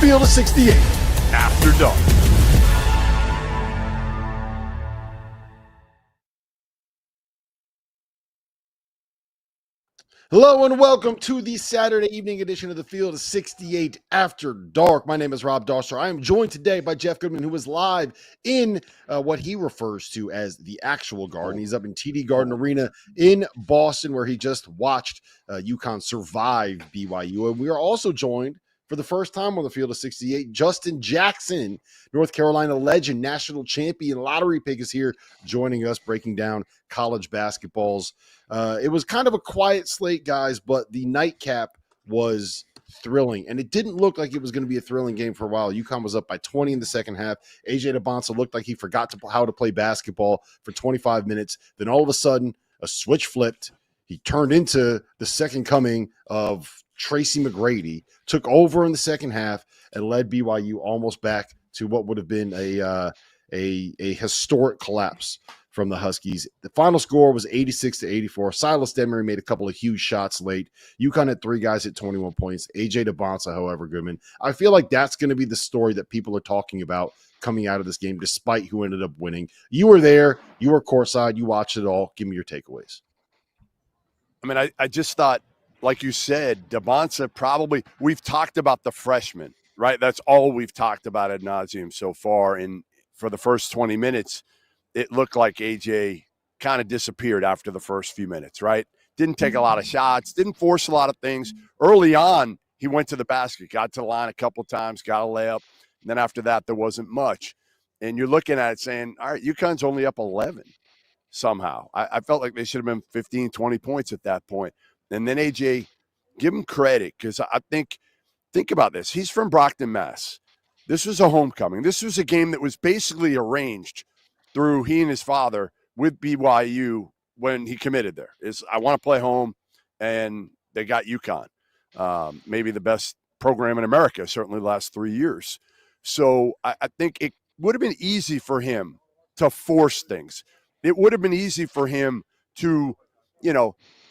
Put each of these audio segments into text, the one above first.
Field of 68 after dark. Hello and welcome to the Saturday evening edition of the Field of 68 After Dark. My name is Rob Dauster. I am joined today by Jeff Goodman, who is live in what he refers to as the actual Garden. He's up in TD Garden Arena in Boston, where he just watched UConn survive BYU. And we are also joined for the first time on the Field of 68, Justin Jackson, North Carolina legend, national champion, lottery pick, is here joining us, breaking down college basketballs. It was kind of a quiet slate, guys, but the nightcap was thrilling, and it didn't look like it was going to be a thrilling game for a while. UConn was up by 20 in the second half. AJ DeBonsa looked like he forgot how to play basketball for 25 minutes. Then all of a sudden, a switch flipped. He turned into the second coming of Tracy McGrady, took over in the second half, and led BYU almost back to what would have been a historic collapse from the Huskies. The final score was 86-84. Silas Demery made a couple of huge shots late. UConn had 3 guys at 21 points. AJ DeBonsa, however, Goodman, I feel like that's going to be the story that people are talking about coming out of this game, despite who ended up winning. You were there. You were courtside. You watched it all. Give me your takeaways. I mean, I just thought, like you said, DeBonsa probably – we've talked about the freshman, right? That's all we've talked about ad nauseum so far. And for the first 20 minutes, it looked like AJ kind of disappeared after the first few minutes, right? Didn't take a lot of shots, didn't force a lot of things. Early on, he went to the basket, got to the line a couple of times, got a layup. And then after that, there wasn't much. And you're looking at it saying, all right, UConn's only up 11 somehow. I felt like they should have been 15, 20 points at that point. And then AJ, give him credit, because I think about this. He's from Brockton, Mass. This was a homecoming. This was a game that was basically arranged through he and his father with BYU when he committed there. I want to play home, and they got UConn, maybe the best program in America, certainly the last 3 years. So I think it would have been easy for him to force things. It would have been easy for him to,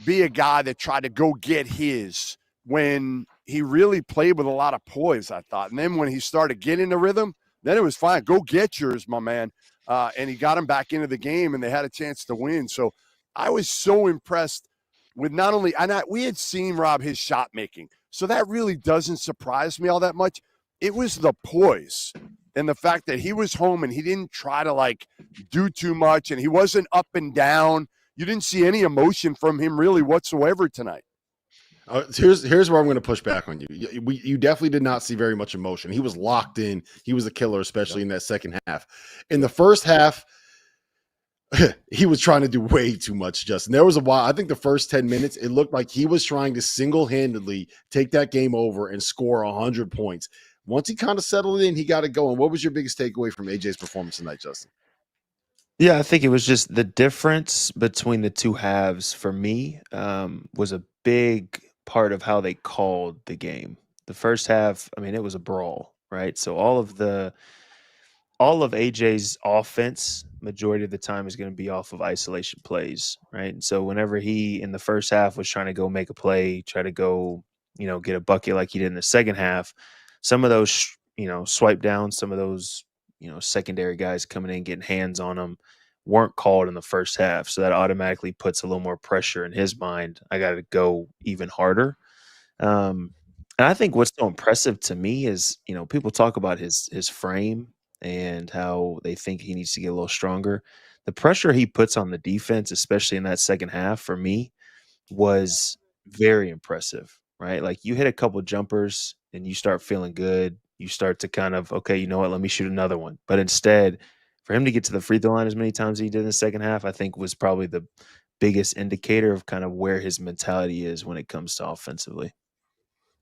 be a guy that tried to go get his when he really played with a lot of poise, I thought. And then when he started getting the rhythm, then it was fine. Go get yours, my man. And he got him back into the game, and they had a chance to win. So I was so impressed with not only – we had seen, Rob, his shot making. So that really doesn't surprise me all that much. It was the poise and the fact that he was home and he didn't try to, do too much, and he wasn't up and down. You didn't see any emotion from him really whatsoever tonight. Here's where I'm going to push back on you. You definitely did not see very much emotion. He was locked in. He was a killer, especially in that second half. In the first half, he was trying to do way too much, Justin. There was a while, I think the first 10 minutes, it looked like he was trying to single-handedly take that game over and score 100 points. Once he kind of settled in, he got it going. What was your biggest takeaway from AJ's performance tonight, Justin? Yeah, I think it was just the difference between the two halves for me was a big part of how they called the game. The first half, I mean, it was a brawl, right? So all of AJ's offense, majority of the time, is going to be off of isolation plays, right? And so whenever he in the first half was trying to go make a play, try to go, get a bucket like he did in the second half, some of those, swipe down, some of those, secondary guys coming in, getting hands on them, weren't called in the first half. So that automatically puts a little more pressure in his mind. I got to go even harder. And I think what's so impressive to me is, people talk about his frame and how they think he needs to get a little stronger. The pressure he puts on the defense, especially in that second half, for me, was very impressive, right? Like, you hit a couple jumpers and you start feeling good. You start to kind of, okay, you know what, let me shoot another one. But instead, for him to get to the free throw line as many times as he did in the second half, I think was probably the biggest indicator of kind of where his mentality is when it comes to offensively.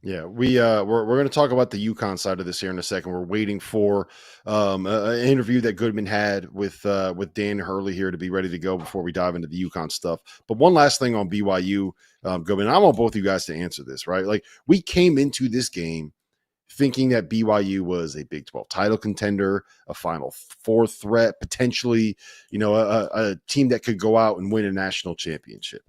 Yeah, we're going to talk about the UConn side of this here in a second. We're waiting for an interview that Goodman had with Dan Hurley here to be ready to go before we dive into the UConn stuff. But one last thing on BYU, Goodman, I want both of you guys to answer this, right? Like, we came into this game thinking that BYU was a Big 12 title contender, a Final Four threat, potentially, a team that could go out and win a national championship.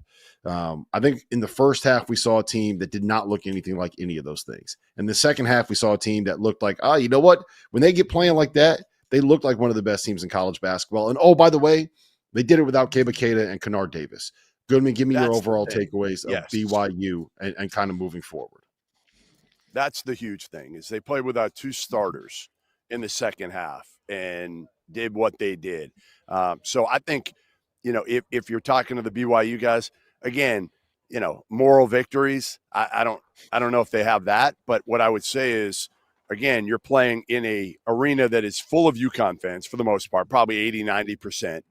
I think in the first half, we saw a team that did not look anything like any of those things. In the second half, we saw a team that looked like, you know what? When they get playing like that, they look like one of the best teams in college basketball. And, by the way, they did it without Keba Keita and Kennard Davis. Goodman, give me your overall takeaways of BYU and kind of moving forward. That's the huge thing, is they played without 2 starters in the second half and did what they did. So I think, if you're talking to the BYU guys, again, moral victories, I don't know if they have that, but what I would say is, again, you're playing in a arena that is full of UConn fans for the most part, probably 80-90%,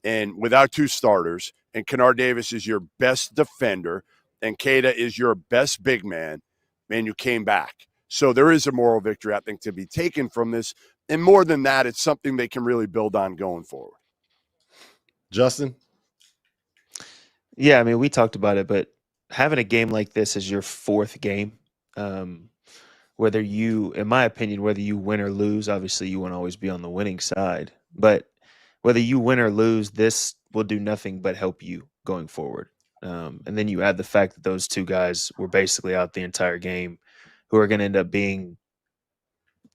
and without 2 starters, and Kennard Davis is your best defender, and Keita is your best big man, and you came back. So there is a moral victory, I think, to be taken from this. And more than that, it's something they can really build on going forward. Justin? Yeah, I mean, we talked about it, but having a game like this as your 4th game, whether you, in my opinion, whether you win or lose, obviously you want to always be on the winning side, but whether you win or lose, this will do nothing but help you going forward. And then you add the fact that those 2 guys were basically out the entire game, who are going to end up being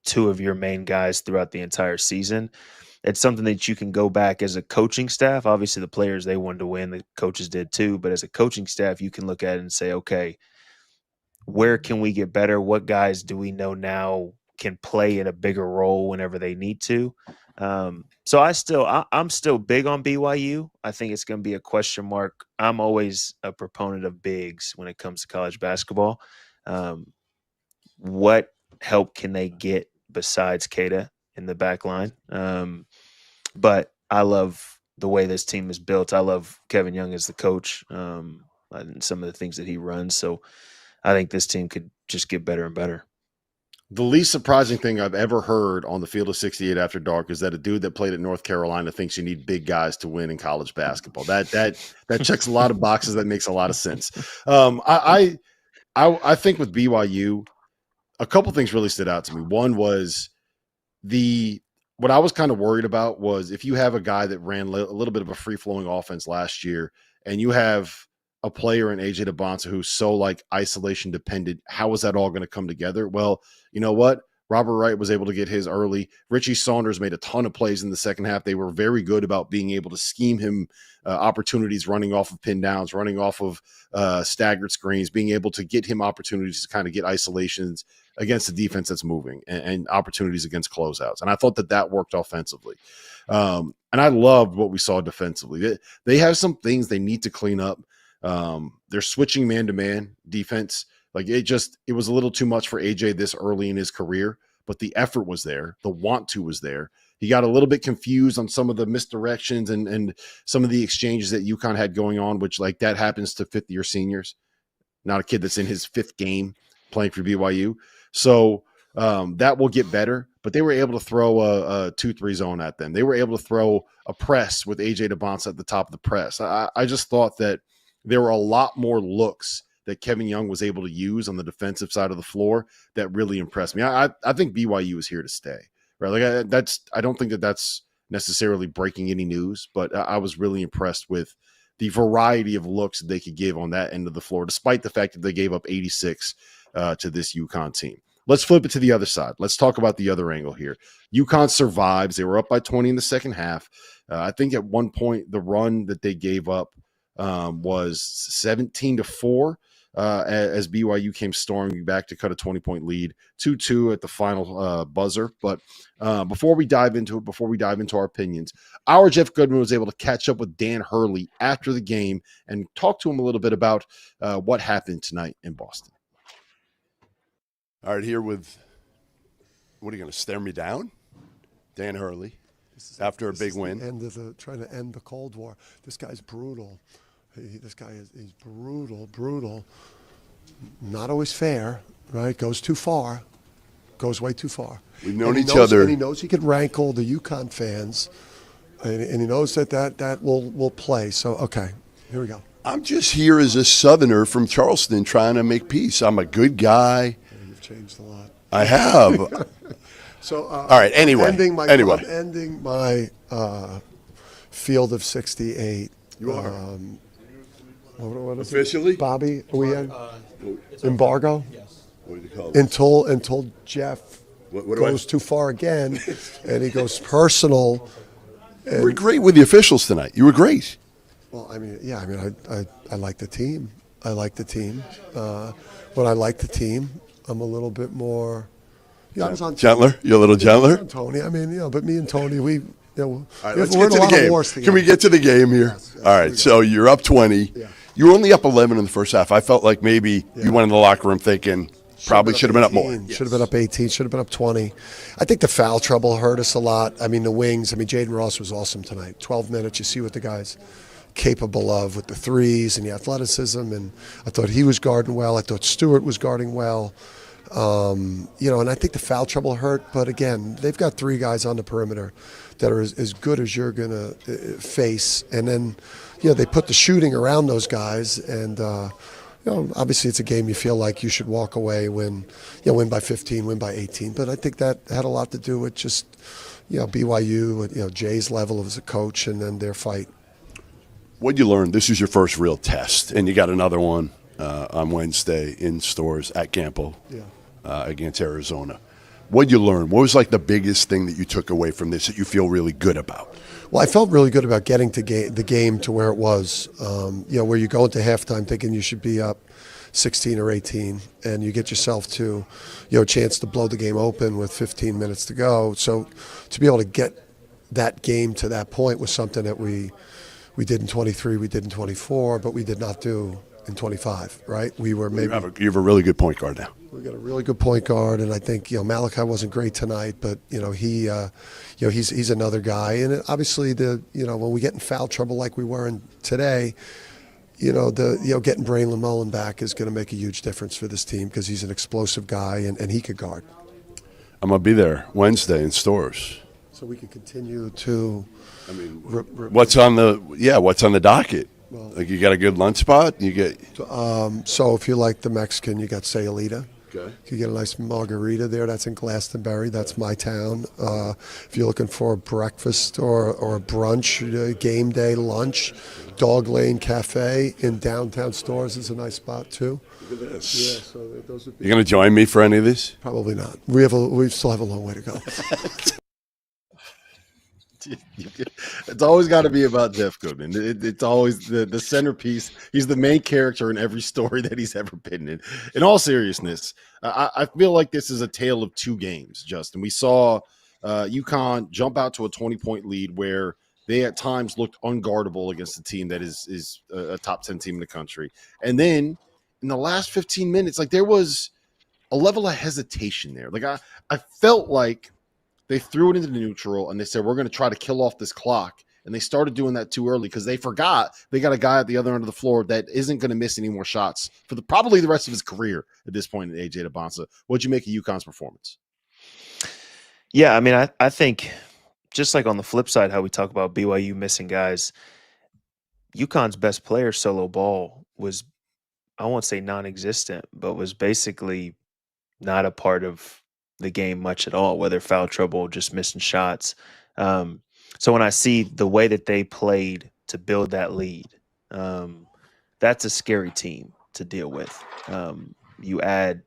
2 of your main guys throughout the entire season. It's something that you can go back as a coaching staff. Obviously, the players, they wanted to win. The coaches did too. But as a coaching staff, you can look at it and say, okay, where can we get better? What guys do we know now can play in a bigger role whenever they need to? So I'm still big on BYU. I think it's going to be a question mark. I'm always a proponent of bigs when it comes to college basketball. What help can they get besides Keita in the back line? But I love the way this team is built. I love Kevin Young as the coach and some of the things that he runs. So I think this team could just get better and better. The least surprising thing I've ever heard on the field of 68 after dark is that a dude that played at North Carolina thinks you need big guys to win in college basketball. That checks a lot of boxes. That makes a lot of sense. I think with BYU, a couple things really stood out to me. One was what I was kind of worried about was if you have a guy that ran a little bit of a free-flowing offense last year and you have a player in AJ DeBonsa who's so like isolation dependent, how is that all going to come together? Well, you know what? Robert Wright was able to get his early. Richie Saunders made a ton of plays in the second half. They were very good about being able to scheme him opportunities, running off of pin downs, running off of staggered screens, being able to get him opportunities to kind of get isolations against the defense that's moving and opportunities against closeouts. And I thought that worked offensively. And I loved what we saw defensively. They have some things they need to clean up. They're switching man-to-man defense. Like it was a little too much for AJ this early in his career, but the effort was there. The want to was there. He got a little bit confused on some of the misdirections and some of the exchanges that UConn had going on, which like that happens to fifth-year seniors, not a kid that's in his 5th game playing for BYU. So that will get better, but they were able to throw a 2-3 zone at them. They were able to throw a press with AJ DeBonsa at the top of the press. I just thought that there were a lot more looks that Kevin Young was able to use on the defensive side of the floor that really impressed me. I think BYU is here to stay, right? Like I don't think that's necessarily breaking any news, but I was really impressed with the variety of looks that they could give on that end of the floor, despite the fact that they gave up 86 to this UConn team. Let's flip it to the other side. Let's talk about the other angle here. UConn survives. They were up by 20 in the second half. I think at one point the run that they gave up was 17-4 as BYU came storming back to cut a 20-point lead, 2-2 at the final buzzer. But before we dive into our opinions, our Jeff Goodman was able to catch up with Dan Hurley after the game and talk to him a little bit about what happened tonight in Boston. All right, here with, what are you going to stare me down? Dan Hurley, after a big win. Trying to end the Cold War. This guy's brutal. This guy is brutal. Not always fair, right? Goes too far. Goes way too far. We've known each other. And he knows he can rankle the UConn fans, and he knows that will play. So, okay, here we go. I'm just here as a Southerner from Charleston trying to make peace. I'm a good guy. changed a lot. I have. So, all right. Anyway. I'm Anyway. ending my field of 68. You are. What is Officially? it? Bobby, are we in? Embargo? Yes. What do you call it? Until Jeff What goes too far again, and he goes personal. You were great with the officials tonight. You were great. Well, I like the team. I like the team. When I like the team, I'm a little bit more. Yeah, I was on gentler. You're a little gentler. Tony. But me and Tony, all right, let's get to the game. Can we get to the game here? Yes, all right, so you're up 20. Yeah. You were only up 11 in the first half. I felt like maybe you went in the locker room thinking probably should have been up more. Should have been up 18. Should have been up 20. I think the foul trouble hurt us a lot. I mean, the wings. Jaden Ross was awesome tonight. 12 minutes. You see what the guy's capable of with the threes and the athleticism. And I thought he was guarding well. I thought Stewart was guarding well. And I think the foul trouble hurt. But again, they've got 3 guys on the perimeter that are as good as you're going to face. And then, they put the shooting around those guys. And, obviously it's a game you feel like you should walk away win by 15, win by 18. But I think that had a lot to do with just, BYU, Jay's level as a coach and then their fight. What'd you learn? This is your first real test, and you got another one on Wednesday in stores at Campo against Arizona. What'd you learn? What was like the biggest thing that you took away from this that you feel really good about? Well, I felt really good about getting to the game to where it was, where you go into halftime thinking you should be up 16 or 18, and you get yourself to, a chance to blow the game open with 15 minutes to go. So to be able to get that game to that point was something that we did in 23, we did in 24, but we did not do in 25, right? We were maybe you have a really good point guard now. We got a really good point guard, and I think Malachi wasn't great tonight, but he's another guy. And obviously when we get in foul trouble like we were in today, getting Braylon Mullen back is going to make a huge difference for this team because he's an explosive guy and he could guard. I'm gonna be there Wednesday in stores, so we can continue to. What's on the docket? Well, like you got a good lunch spot. You get. So if you like the Mexican, you got Sayulita. Okay. You get a nice margarita there. That's in Glastonbury. That's my town. If you're looking for a breakfast or a brunch, game day lunch, Dog Lane Cafe in downtown Stores is a nice spot too. Look at this. Yeah. So those would be. You gonna join me for any of this? Probably not. We still have a long way to go. It's always got to be about Jeff Goodman. It's always the centerpiece. He's the main character in every story that he's ever been in. In all seriousness, I feel like this is a tale of 2 games, Justin. We saw UConn jump out to a 20-point lead where they at times looked unguardable against a team that is a top 10 team in the country. And then in the last 15 minutes, like there was a level of hesitation there. Like I felt like they threw it into the neutral and they said, we're going to try to kill off this clock. And they started doing that too early because they forgot they got a guy at the other end of the floor that isn't going to miss any more shots for probably the rest of his career at this point in AJ DeBonsa. What'd you make of UConn's performance? Yeah, I think just like on the flip side, how we talk about BYU missing guys, UConn's best player, Solo Ball, was, I won't say non-existent, but was basically not a part of the game much at all, whether foul trouble, just missing shots. So when I see the way that they played to build that lead, that's a scary team to deal with. You add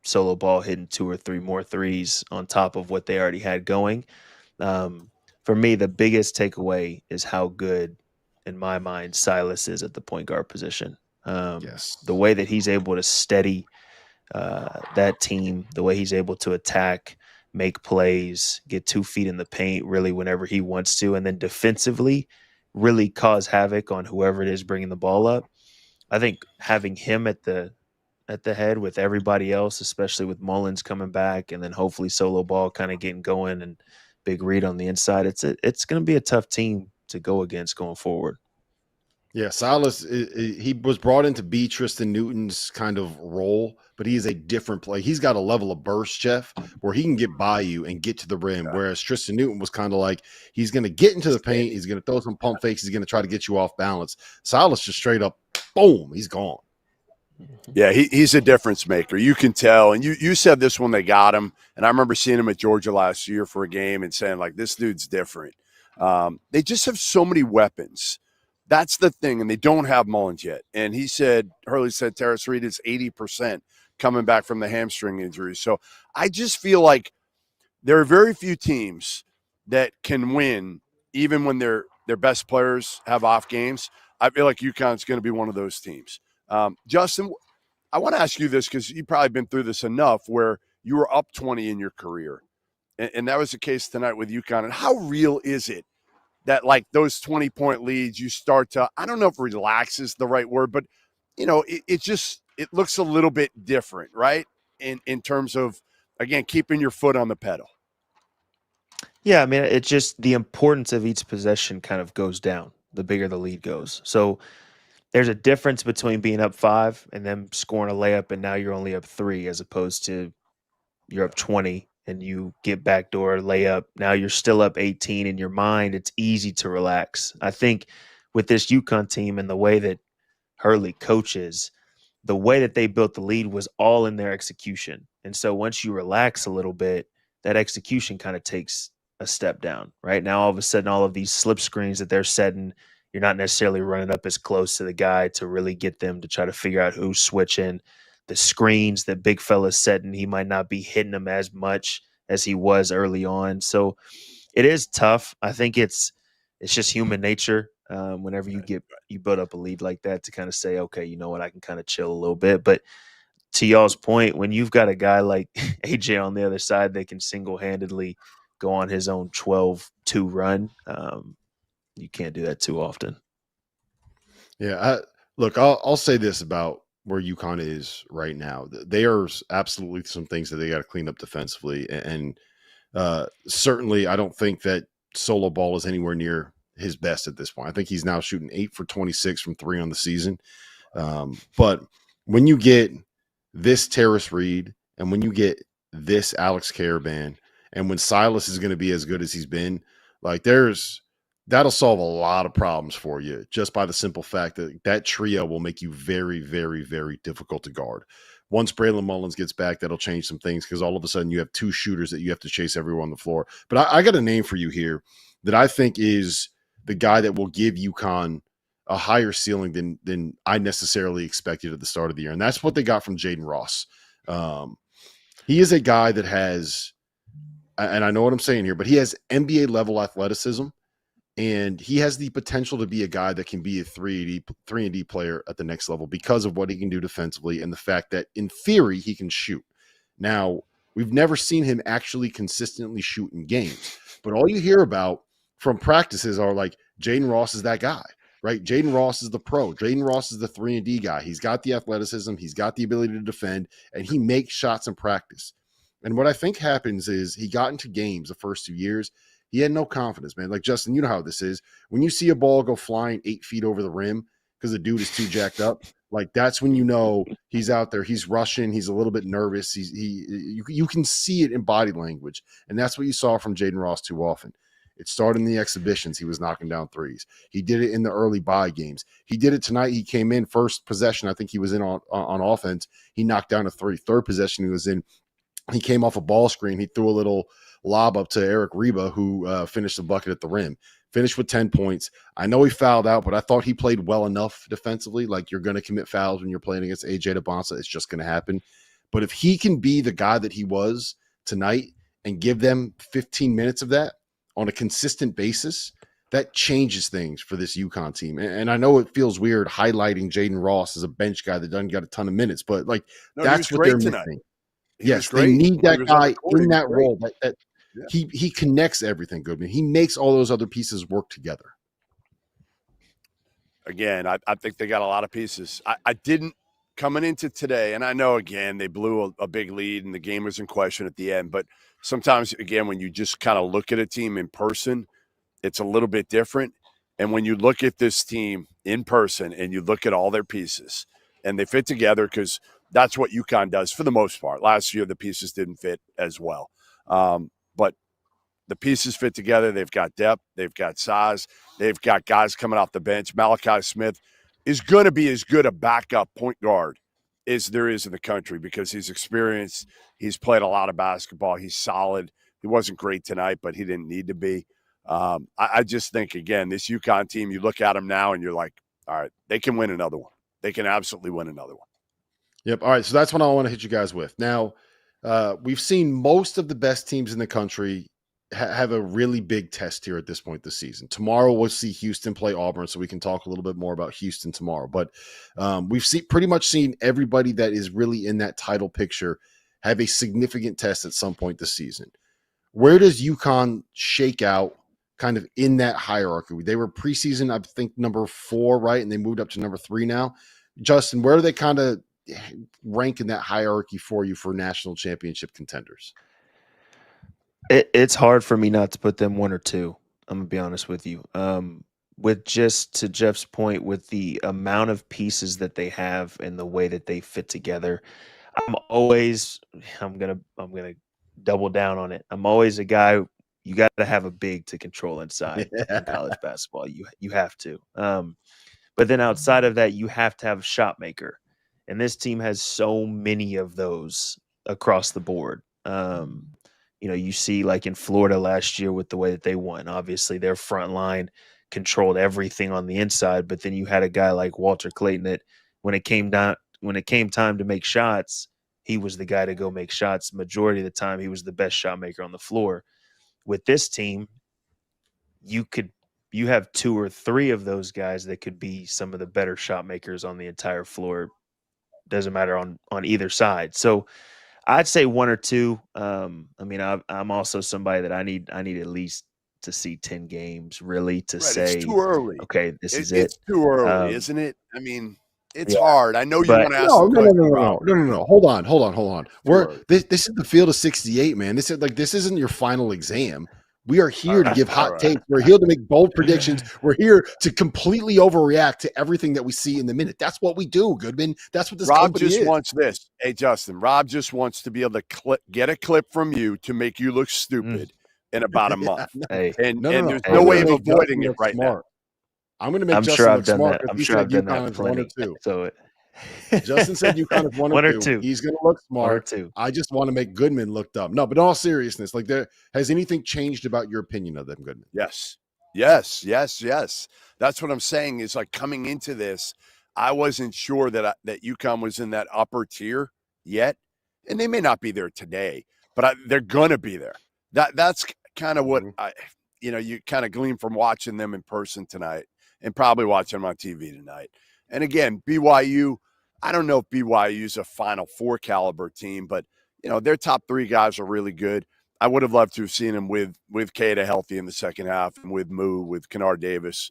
Solo Ball hitting 2 or 3 more threes on top of what they already had going. For me, the biggest takeaway is how good, in my mind, Silas is at the point guard position. Yes. The way that he's able to steady that team, the way he's able to attack, make plays, get 2 feet in the paint really whenever he wants to, and then defensively really cause havoc on whoever it is bringing the ball up. I think having him at the head with everybody else, especially with Mullins coming back and then hopefully Solo Ball kind of getting going and Big Reed on the inside, it's going to be a tough team to go against going forward. Yeah, Silas, he was brought in to be Tristan Newton's kind of role, but he is a different play. He's got a level of burst, Jeff, where he can get by you and get to the rim, whereas Tristan Newton was kind of like he's going to get into the paint, he's going to throw some pump fakes, he's going to try to get you off balance. Silas just straight up, boom, he's gone. Yeah, he's a difference maker. You can tell. And you said this when they got him. And I remember seeing him at Georgia last year for a game and saying, like, this dude's different. They just have so many weapons. That's the thing. And they don't have Mullins yet. And Hurley said Terrace Reed is 80% coming back from the hamstring injury. So I just feel like there are very few teams that can win even when their best players have off games. I feel like UConn's going to be one of those teams. Justin, I want to ask you this because you've probably been through this enough where you were up 20 in your career. And that was the case tonight with UConn. And how real is it that, like, those 20-point leads, you start to, I don't know if relax is the right word, but, it looks a little bit different, right? In terms of, again, keeping your foot on the pedal. Yeah, I mean, it's just the importance of each possession kind of goes down the bigger the lead goes. So there's a difference between being up 5 and then scoring a layup, and now you're only up 3, as opposed to you're up 20 and you get backdoor layup. Now you're still up 18. In your mind, it's easy to relax. I think with this UConn team and the way that Hurley coaches, the way that they built the lead was all in their execution. And so once you relax a little bit, that execution kind of takes a step down. Right now, all of a sudden, all of these slip screens that they're setting, you're not necessarily running up as close to the guy to really get them to try to figure out who's switching. The screens that big fella's setting, he might not be hitting them as much as he was early on. So it is tough. I think it's just human nature. Whenever you build up a lead like that, to kind of say, okay, you know what, I can kind of chill a little bit. But to y'all's point, when you've got a guy like AJ on the other side that can single-handedly go on his own 12-2 run, you can't do that too often. Yeah, I'll say this about where UConn is right now. There's absolutely some things that they got to clean up defensively, and certainly I don't think that Solo Ball is anywhere near his best at this point. I think he's now shooting 8 for 26 from 3 on the season. But when you get this Terrace Reed, and when you get this Alex Caravan, and when Silas is going to be as good as he's been, like, that'll solve a lot of problems for you just by the simple fact that that trio will make you very, very, very difficult to guard. Once Braylon Mullins gets back, that'll change some things, because all of a sudden you have 2 shooters that you have to chase everywhere on the floor. But I got a name for you here that I think is the guy that will give UConn a higher ceiling than I necessarily expected at the start of the year. And that's what they got from Jaden Ross. He is a guy that has, and I know what I'm saying here, but he has NBA level athleticism, and he has the potential to be a guy that can be a 3-and-D player at the next level because of what he can do defensively and the fact that in theory he can shoot. Now, we've never seen him actually consistently shoot in games, but all you hear about from practices are like, Jaden Ross is that guy, right? Jaden Ross is the pro. Jaden Ross is the 3-and-D guy. He's got the athleticism. He's got the ability to defend, and he makes shots in practice. And what I think happens is he got into games the first 2 years. He had no confidence, man. Like, Justin, you know how this is. When you see a ball go flying 8 feet over the rim because the dude is too jacked up, like, that's when you know he's out there. He's rushing. He's a little bit nervous. You can see it in body language. And that's what you saw from Jaden Ross too often. It started in the exhibitions. He was knocking down threes. He did it in the early bye games. He did it tonight. He came in first possession. I think he was in on offense. He knocked down a 3. Third possession he was in. He came off a ball screen. He threw a little lob up to Eric Reba, who finished the bucket at the rim. Finished with 10 points. I know he fouled out, but I thought he played well enough defensively. Like, you're going to commit fouls when you're playing against AJ DeBonsa. It's just going to happen. But if he can be the guy that he was tonight and give them 15 minutes of that on a consistent basis, that changes things for this UConn team. And I know it feels weird highlighting Jaden Ross as a bench guy that doesn't get a ton of minutes, but like, that's what they're missing. Yes, they need that guy in that role. He connects everything, Goodman. He makes all those other pieces work together. Again, I think they got a lot of pieces. I didn't coming into today, and I know, again, they blew a big lead and the game was in question at the end, but sometimes, again, when you just kind of look at a team in person, it's a little bit different. And when you look at this team in person and you look at all their pieces and they fit together, because that's what UConn does for the most part. Last year, the pieces didn't fit as well. But the pieces fit together. They've got depth. They've got size. They've got guys coming off the bench. Malachi Smith is going to be as good a backup point guard is there is in the country because he's experienced. He's played a lot of basketball. He's solid. He wasn't great tonight, but he didn't need to be. I just think, again, this UConn team, you look at them now and you're like, all right, they can win another one. They can absolutely win another one. Yep. All right. So that's what I want to hit you guys with. Now, we've seen most of the best teams in the country have a really big test here at this point this season. Tomorrow we'll see Houston play Auburn, so we can talk a little bit more about Houston tomorrow. But we've pretty much seen everybody that is really in that title picture have a significant test at some point this season. Where does UConn shake out kind of in that hierarchy? They were preseason, I think, number 4, right? And they moved up to number 3 now. Justin, where do they kind of rank in that hierarchy for you for national championship contenders? It's hard for me not to put them 1 or 2. I'm gonna be honest with you. With just to Jeff's point, with the amount of pieces that they have and the way that they fit together, I'm gonna double down on it. I'm always a guy. You got to have a big to control inside in college basketball. You have to. But then outside of that, you have to have a shot maker, and this team has so many of those across the board. You see like in Florida last year with the way that they won. Obviously, their front line controlled everything on the inside, but then you had a guy like Walter Clayton that when it came time to make shots, he was the guy to go make shots. Majority of the time, he was the best shot maker on the floor. With this team, you have 2 or 3 of those guys that could be some of the better shot makers on the entire floor. Doesn't matter on either side. So I'd say 1 or 2. I'm also somebody that I need at least to see 10 games really to say it's too early. Okay, this is it. It's too early, isn't it? I mean, it's hard. I know you want to ask. No. Hold on. This is the field of 68, man. This isn't your final exam. We are here to give hot takes. We're here to make bold predictions. We're here to completely overreact to everything that we see in the minute. That's what we do, Goodman. That's what this company is. Rob just wants this. Hey, Justin, Rob just wants to be able to get a clip from you to make you look stupid in about a month. Hey, and there's no way of avoiding it right now. I'm going to make Justin look smart. I'm sure I've done that plenty. 1 or 2. So Justin said UConn is 1 or 2. He's going to look smart. 1 or 2. I just want to make Goodman look dumb. No, but in all seriousness, has anything changed about your opinion of them, Goodman? Yes. That's what I'm saying is like coming into this, I wasn't sure that UConn was in that upper tier yet, and they may not be there today, but they're going to be there. That's kind of what you kind of glean from watching them in person tonight and probably watching them on TV tonight. And again, BYU, I don't know if BYU is a Final Four caliber team, but their top 3 guys are really good. I would have loved to have seen them with Kada healthy in the second half and with Kennard Davis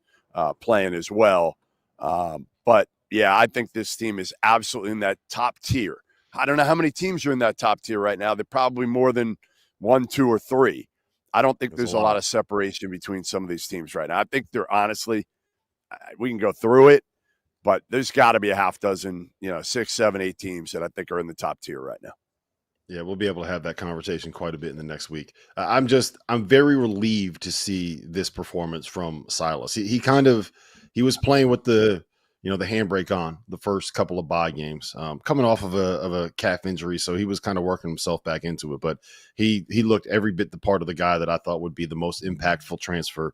playing as well. But yeah, I think this team is absolutely in that top tier. I don't know how many teams are in that top tier right now. They're probably more than 1, 2, or 3. I don't think there's a lot of separation between some of these teams right now. I think they're honestly, we can go through it, but there's got to be a half dozen, 6, 7, 8 teams that I think are in the top tier right now. Yeah, we'll be able to have that conversation quite a bit in the next week. I'm very relieved to see this performance from Silas. He was playing with the handbrake on the first couple of bye games, coming off of a calf injury. So he was kind of working himself back into it, but he looked every bit the part of the guy that I thought would be the most impactful transfer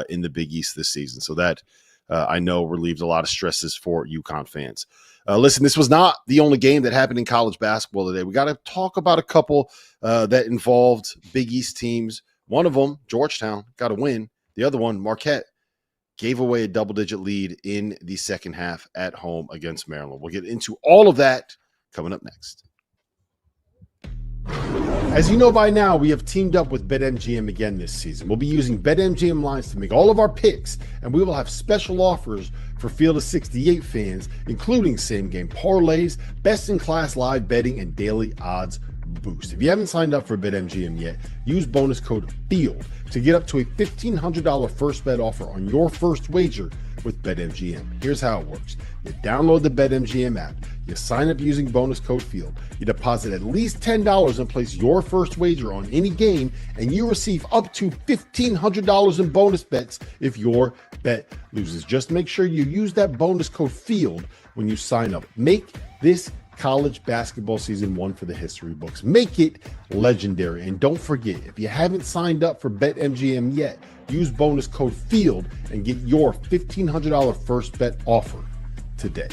in the Big East this season. So that I know relieved a lot of stresses for UConn fans. Listen, this was not the only game that happened in college basketball today. We got to talk about a couple that involved Big East teams. One of them, Georgetown, got a win. The other one, Marquette, gave away a double-digit lead in the second half at home against Maryland. We'll get into all of that coming up next. As you know by now, we have teamed up with BetMGM again this season. We'll be using BetMGM lines to make all of our picks, and we will have special offers for Field of 68 fans, including same-game parlays, best-in-class live betting, and daily odds boost. If you haven't signed up for BetMGM yet, use bonus code FIELD to get up to a $1,500 first bet offer on your first wager with BetMGM. Here's how it works. You download the BetMGM app, you sign up using bonus code FIELD, you deposit at least $10 and place your first wager on any game, and you receive up to $1,500 in bonus bets if your bet loses. Just make sure you use that bonus code FIELD when you sign up. Make this college basketball season 1 for the history books. Make it legendary. And don't forget, if you haven't signed up for BetMGM yet, use bonus code FIELD and get your $1,500 first bet offer today.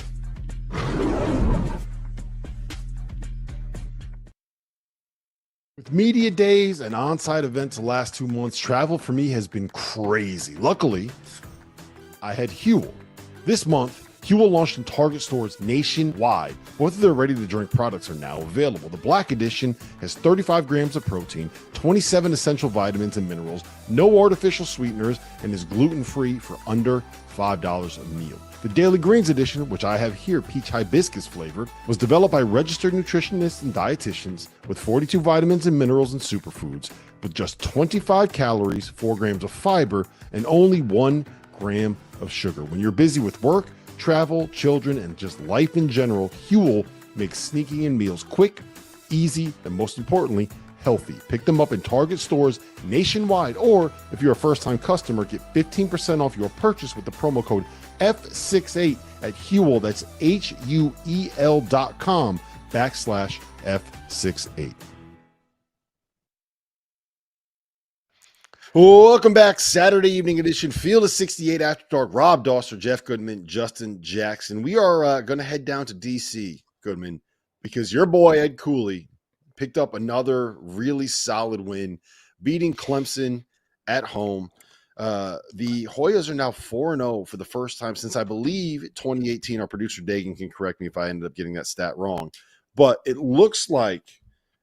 With media days and on-site events the last 2 months, travel for me has been crazy. Luckily, I had Huel. This month, Huel launched in Target stores nationwide. Both of their ready-to-drink products are now available. The Black Edition has 35 grams of protein, 27 essential vitamins and minerals, no artificial sweeteners, and is gluten-free for under $5 a meal. The Daily Greens Edition, which I have here, peach hibiscus flavored, was developed by registered nutritionists and dietitians with 42 vitamins and minerals and superfoods, with just 25 calories, 4 grams of fiber, and only 1 gram of sugar. When you're busy with work, travel, children, and just life in general, Huel makes sneaking in meals quick, easy, and most importantly, healthy. Pick them up in Target stores nationwide, or if you're a first-time customer, get 15% off your purchase with the promo code F68 at Huel. That's HUEL.com/F68. Welcome back. Saturday evening edition, Field of 68 After Dark. Rob Dauster, Jeff Goodman, Justin Jackson. We are going to head down to D.C., Goodman, because your boy Ed Cooley picked up another really solid win, beating Clemson at home. The Hoyas are now 4-0 for the first time since, I believe, 2018. Our producer Dagan can correct me if I ended up getting that stat wrong. But it looks like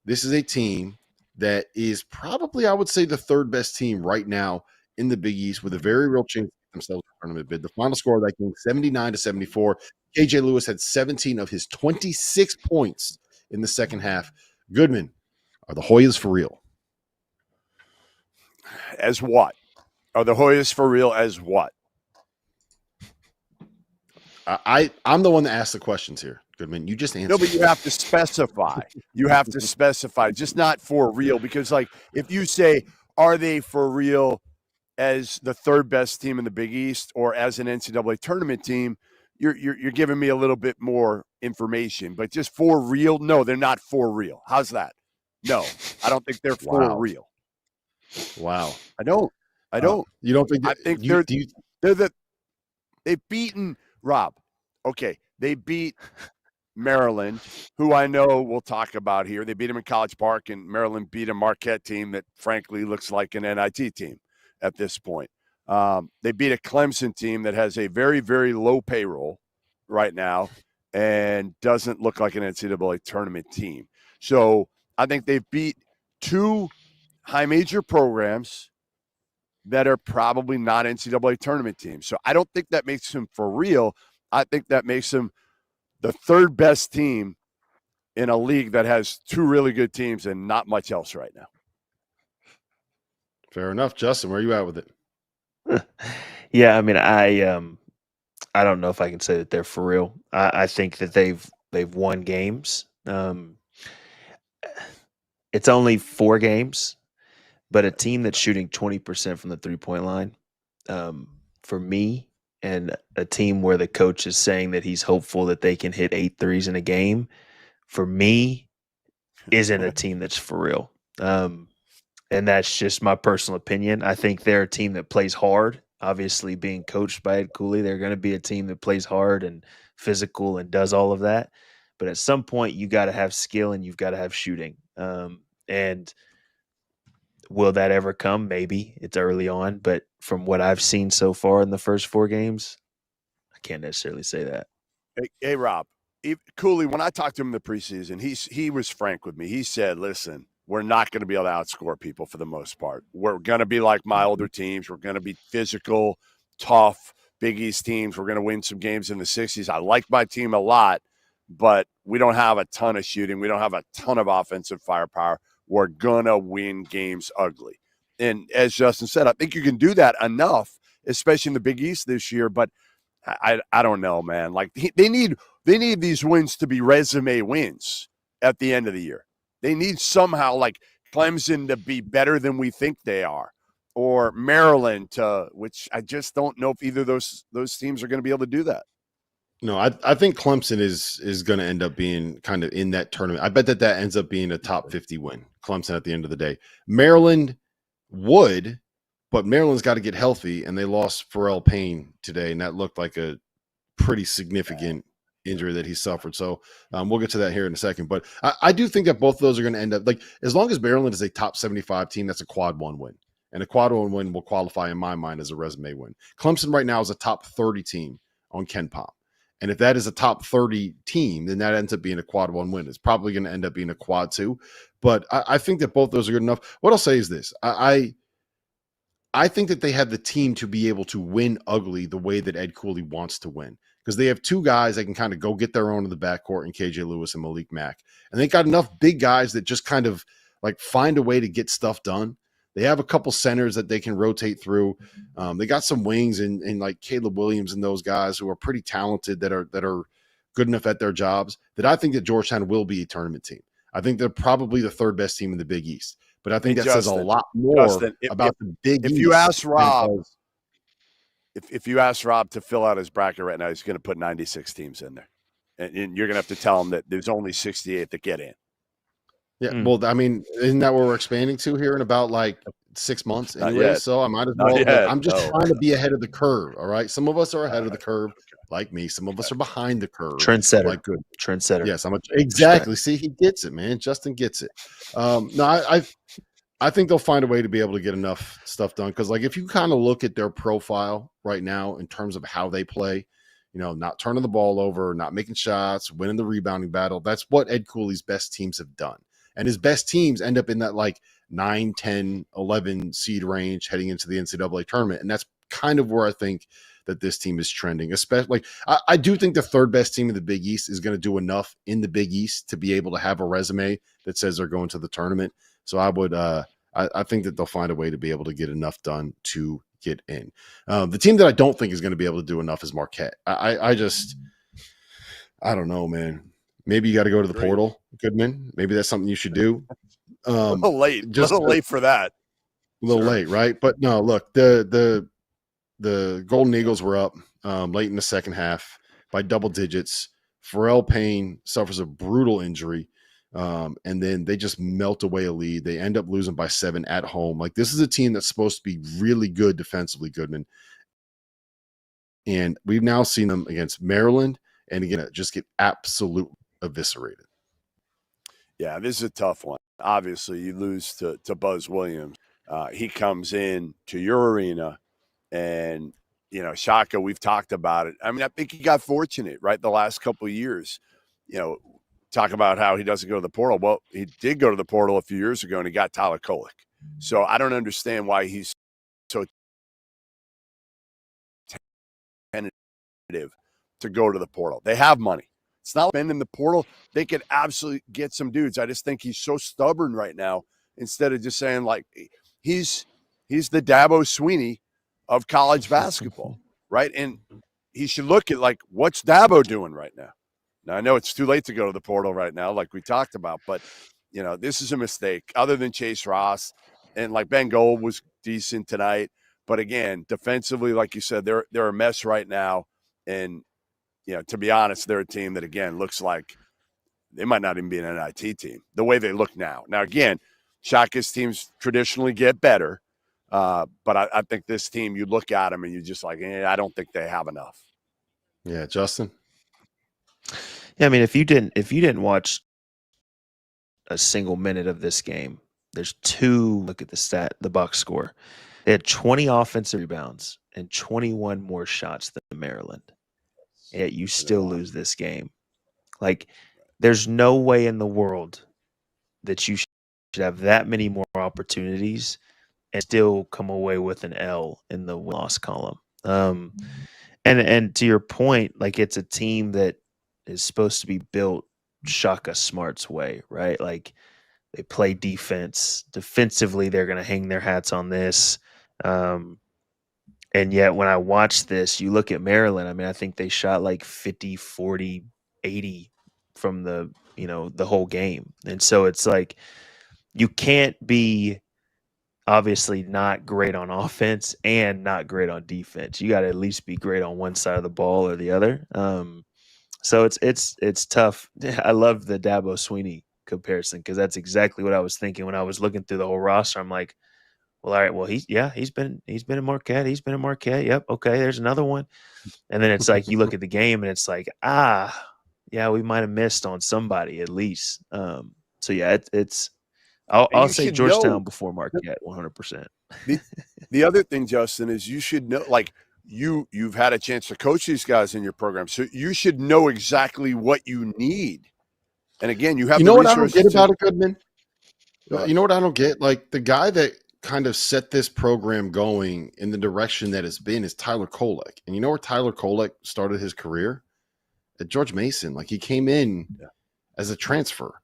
this is a team that is probably, I would say, the third best team right now in the Big East, with a very real chance to themselves in tournament bid. The final score of that game, 79-74. KJ Lewis had 17 of his 26 points in the second half. Goodman, are the Hoyas for real? As what? Are the Hoyas for real as what? I'm the one that asked the questions here, Goodman. You just answered. No, but you have to specify. You have to specify, just not for real. Because, like, if you say, are they for real as the third best team in the Big East or as an NCAA tournament team, you're giving me a little bit more information. But just for real, no, they're not for real. How's that? No, I don't think they're for real. Wow. I don't. You don't think? I think they've beaten Rob. Okay, they beat Maryland, who I know we'll talk about here. They beat them in College Park, and Maryland beat a Marquette team that, frankly, looks like an NIT team at this point. They beat a Clemson team that has a very, very low payroll right now and doesn't look like an NCAA tournament team. So I think they've beat 2 high major programs that are probably not NCAA tournament teams. So I don't think that makes them for real. I think that makes them the third best team in a league that has 2 really good teams and not much else right now. Fair enough. Justin, where are you at with it? Yeah, I mean, I don't know if I can say that they're for real. I think that they've won games. It's only 4 games, but a team that's shooting 20% from the 3-point line, for me, and a team where the coach is saying that he's hopeful that they can hit 8 threes in a game, for me, isn't a team that's for real. And that's just my personal opinion. I think they're a team that plays hard. Obviously, being coached by Ed Cooley, they're going to be a team that plays hard and physical and does all of that. But at some point, you got to have skill and you've got to have shooting. And will that ever come? Maybe. It's early on. But from what I've seen so far in the first 4 games, I can't necessarily say that. Hey Rob, Cooley, when I talked to him in the preseason, he was frank with me. He said, listen, we're not going to be able to outscore people for the most part. We're going to be like my older teams. We're going to be physical, tough, Big East teams. We're going to win some games in the 60s. I like my team a lot, but we don't have a ton of shooting. We don't have a ton of offensive firepower. We're going to win games ugly. And as Justin said, I think you can do that enough, especially in the Big East this year. But I don't know, man. Like they need these wins to be resume wins at the end of the year. They need somehow, like, Clemson to be better than we think they are, or Maryland to, which I just don't know if either of those teams are going to be able to do that. No, I think Clemson is going to end up being kind of in that tournament. I bet that ends up being a top 50 win. Clemson at the end of the day. Maryland would, but Maryland's got to get healthy, and they lost Pharrell Payne today, and that looked like a pretty significant injury that he suffered. So we'll get to that here in a second. But I do think that both of those are going to end up, like, as long as Maryland is a top 75 team, that's a quad one win. And a quad one win will qualify in my mind as a resume win. Clemson right now is a top 30 team on Ken Pom. And if that is a top 30 team, then that ends up being a quad one win. It's probably going to end up being a quad two. But I think that both those are good enough. What I'll say is this. I think that they have the team to be able to win ugly the way that Ed Cooley wants to win, because they have two guys that can kind of go get their own in the backcourt in KJ Lewis and Malik Mack. And they got enough big guys that just kind of like find a way to get stuff done. They have a couple centers that they can rotate through. They got some wings and like Caleb Williams and those guys who are pretty talented that are good enough at their jobs that I think that Georgetown will be a tournament team. I think they're probably the third best team in the Big East. But I think that says a lot more about the Big East. If you ask Rob, if you ask Rob to fill out his bracket right now, he's going to put 96 teams in there, and you're going to have to tell him that there's only 68 that get in. Yeah, well, I mean, isn't that what we're expanding to here in about like 6 months anyway? So I might as well. I'm just trying to be ahead of the curve. All right, some of us are ahead of the curve, like me. Some of us are behind the curve. Trendsetter, like good trendsetter. Yes, exactly. See, he gets it, man. Justin gets it. No, I think they'll find a way to be able to get enough stuff done, because like if you kind of look at their profile right now in terms of how they play, you know, not turning the ball over, not making shots, winning the rebounding battle, that's what Ed Cooley's best teams have done. And his best teams end up in that like 9, 10, 11 seed range heading into the NCAA tournament. And that's kind of where I think that this team is trending. Especially, I do think the third best team in the Big East is going to do enough in the Big East to be able to have a resume that says they're going to the tournament. So I would, I think that they'll find a way to be able to get enough done to get in. The team that I don't think is going to be able to do enough is Marquette. I don't know, man. Maybe you got to go to the portal, Goodman. Maybe that's something you should do. A little late, late for that. A little late, right? But no, look, the Golden Eagles were up late in the second half by double digits. Pharrell Payne suffers a brutal injury, and then they just melt away a lead. They end up losing by 7 at home. Like, this is a team that's supposed to be really good defensively, Goodman. And we've now seen them against Maryland, and again, just get absolutely eviscerated. Yeah, this is a tough one. Obviously, you lose to Buzz Williams. He comes in to your arena, and, you know, Shaka, we've talked about it. I mean, I think he got fortunate, right, the last couple of years. You know, talk about how he doesn't go to the portal. Well, he did go to the portal a few years ago, and he got Tyler Kolek. So I don't understand why he's so tentative to go to the portal. They have money. It's not been in the portal. They could absolutely get some dudes. I just think he's so stubborn right now. Instead of just saying, like, he's the Dabo Sweeney of college basketball, right? And he should look at, like, what's Dabo doing right now? Now, I know it's too late to go to the portal right now, like we talked about, but, you know, this is a mistake. Other than Chase Ross, and like Ben Gold was decent tonight, but again, defensively, like you said, they're a mess right now. And, you know, to be honest, they're a team that, again, looks like they might not even be an NIT team the way they look now. Now, again, Shaka's teams traditionally get better, but I think this team, you look at them and you're just like, I don't think they have enough. Yeah, Justin. Yeah, I mean, if you didn't watch a single minute of this game, there's two. Look at the box score. They had 20 offensive rebounds and 21 more shots than Maryland. Yet you still lose this game. Like, there's no way in the world that you should have that many more opportunities and still come away with an L in the win-loss column. And to your point, like, it's a team that is supposed to be built Shaka Smart's way, right? Like, they play defense. Defensively, they're going to hang their hats on this. And yet when I watch this, you look at Maryland, I mean, I think they shot like 50, 40, 80 from the whole game. And so it's like, you can't be obviously not great on offense and not great on defense. You got to at least be great on one side of the ball or the other. So it's tough. I love the Dabo Sweeney comparison because that's exactly what I was thinking when I was looking through the whole roster. I'm like, well, all right, well, he's been in Marquette. He's been in Marquette. Yep. Okay. There's another one. And then it's like, you look at the game and it's like, yeah, we might've missed on somebody at least. So yeah, I'll You say should know. Georgetown before Marquette 100%. The other thing, Justin, is you should know, like you've had a chance to coach these guys in your program, so you should know exactly what you need. And again, you have what I don't get about it, Goodman? What? You know what I don't get? Like, the guy that kind of set this program going in the direction that it's been is Tyler Kolek. And you know where Tyler Kolek started his career? At George Mason. Like, he came in as a transfer.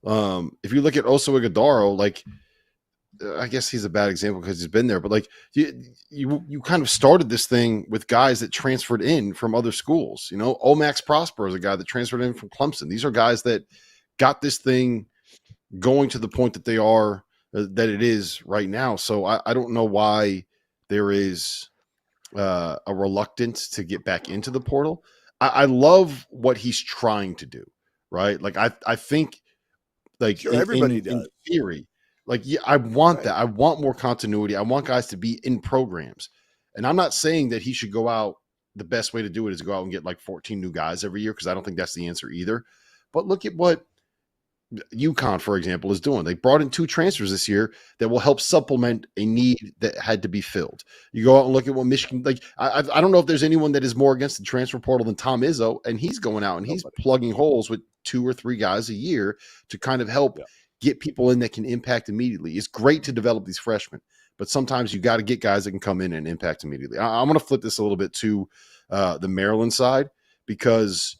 If you look at Oso Ighodaro, like, I guess he's a bad example because he's been there, but like you kind of started this thing with guys that transferred in from other schools. You know, Omax Prosper is a guy that transferred in from Clemson. These are guys that got this thing going to the point that they are, that it is right now. So I don't know why there is a reluctance to get back into the portal. I love what he's trying to do, right? Like I think, like, sure, everybody does. In theory, like, yeah, I want that. I want more continuity. I want guys to be in programs. And I'm not saying that he should go out. The best way to do it is go out and get like 14 new guys every year, because I don't think that's the answer either. But look at what UConn, for example, is doing. They brought in 2 transfers this year that will help supplement a need that had to be filled. You go out and look at what Michigan, like, I don't know if there's anyone that is more against the transfer portal than Tom Izzo, and he's going out and he's plugging holes with 2 or 3 guys a year to kind of help get people in that can impact immediately. It's great to develop these freshmen, but sometimes you got to get guys that can come in and impact immediately. I'm going to flip this a little bit to the Maryland side, because,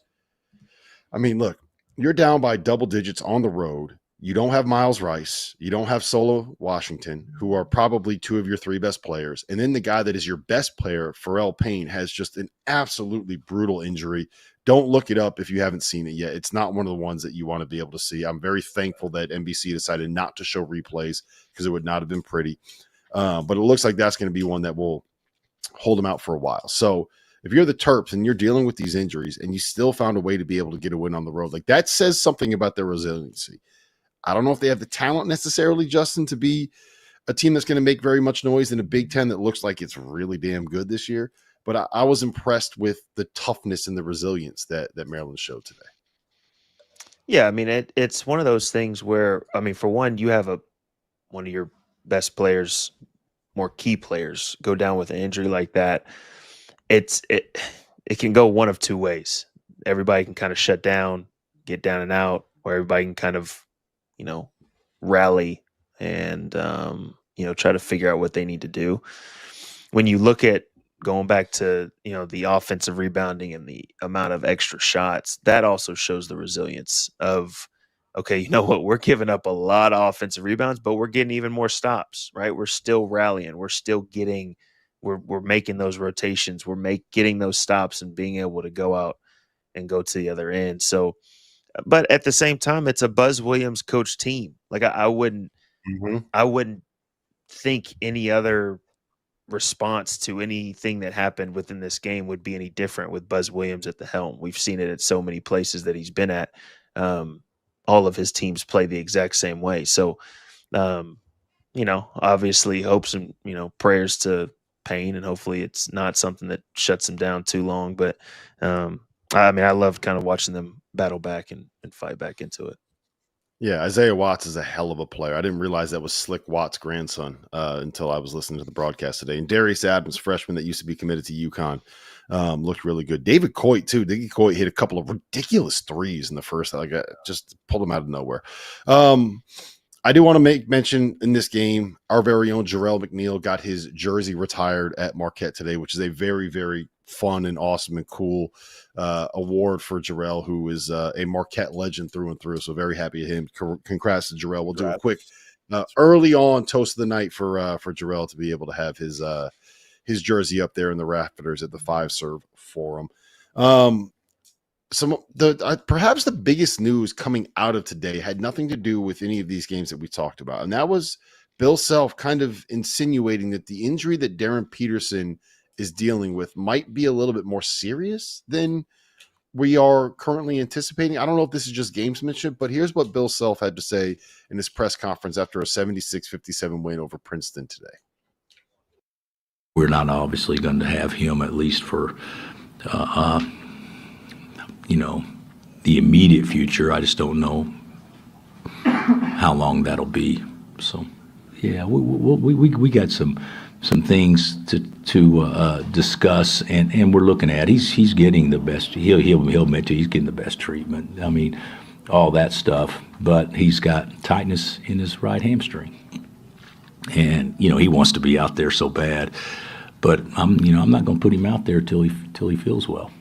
I mean, look, you're down by double digits on the road. You don't have Miles Rice. You don't have Solo Washington, who are probably 2 of your 3 best players. And then the guy that is your best player, Pharrell Payne, has just an absolutely brutal injury. Don't look it up if you haven't seen it yet. It's not one of the ones that you want to be able to see. I'm very thankful that NBC decided not to show replays, because it would not have been pretty. But it looks like that's going to be one that will hold him out for a while. So if you're the Terps and you're dealing with these injuries and you still found a way to be able to get a win on the road, like, that says something about their resiliency. I don't know if they have the talent necessarily, Justin, to be a team that's going to make very much noise in a Big Ten that looks like it's really damn good this year. But I was impressed with the toughness and the resilience that Maryland showed today. Yeah, I mean, it's one of those things where, I mean, for one, you have one of your best players, more key players, go down with an injury like that. It can go one of 2 ways. Everybody can kind of shut down, get down and out, or everybody can kind of, rally and, try to figure out what they need to do. When you look at going back to, the offensive rebounding and the amount of extra shots, that also shows the resilience of, okay, you know what, we're giving up a lot of offensive rebounds, but we're getting even more stops, right? We're still rallying. We're still getting, we're making those rotations. We're getting those stops and being able to go out and go to the other end. So, but at the same time, it's a Buzz Williams coach team. Like, I wouldn't think any other response to anything that happened within this game would be any different with Buzz Williams at the helm. We've seen it at so many places that he's been at. All of his teams play the exact same way. So, obviously hopes and, prayers to Payne, and hopefully it's not something that shuts him down too long. But, I mean, I love kind of watching them battle back and fight back into it. Yeah, Isaiah Watts is a hell of a player. I didn't realize that was Slick Watts' grandson until I was listening to the broadcast today. And Darius Adams, freshman that used to be committed to UConn, looked really good. David Coit, too. David Coit hit a couple of ridiculous threes in the first. Like, just pulled him out of nowhere. I do want to make mention in this game, our very own Jarrell McNeil got his jersey retired at Marquette today, which is a very, very fun and awesome and cool award for Jarrell, who is a Marquette legend through and through. So very happy to him. Congrats to Jarrell. We'll do a quick early on toast of the night for Jarrell to be able to have his jersey up there in the rafters at the 5-Serve Forum. Perhaps the biggest news coming out of today had nothing to do with any of these games that we talked about, and that was Bill Self kind of insinuating that the injury that Darryn Peterson is dealing with might be a little bit more serious than we are currently anticipating. I don't know if this is just gamesmanship, but here's what Bill Self had to say in his press conference after a 76-57 win over Princeton today. We're not obviously going to have him at least for, the immediate future. I just don't know how long that'll be. So, yeah, we got some things to discuss, and we're looking at. He's getting the best. He'll admit to he's getting the best treatment. I mean, all that stuff. But he's got tightness in his right hamstring, and he wants to be out there so bad. But I'm not going to put him out there till he feels well.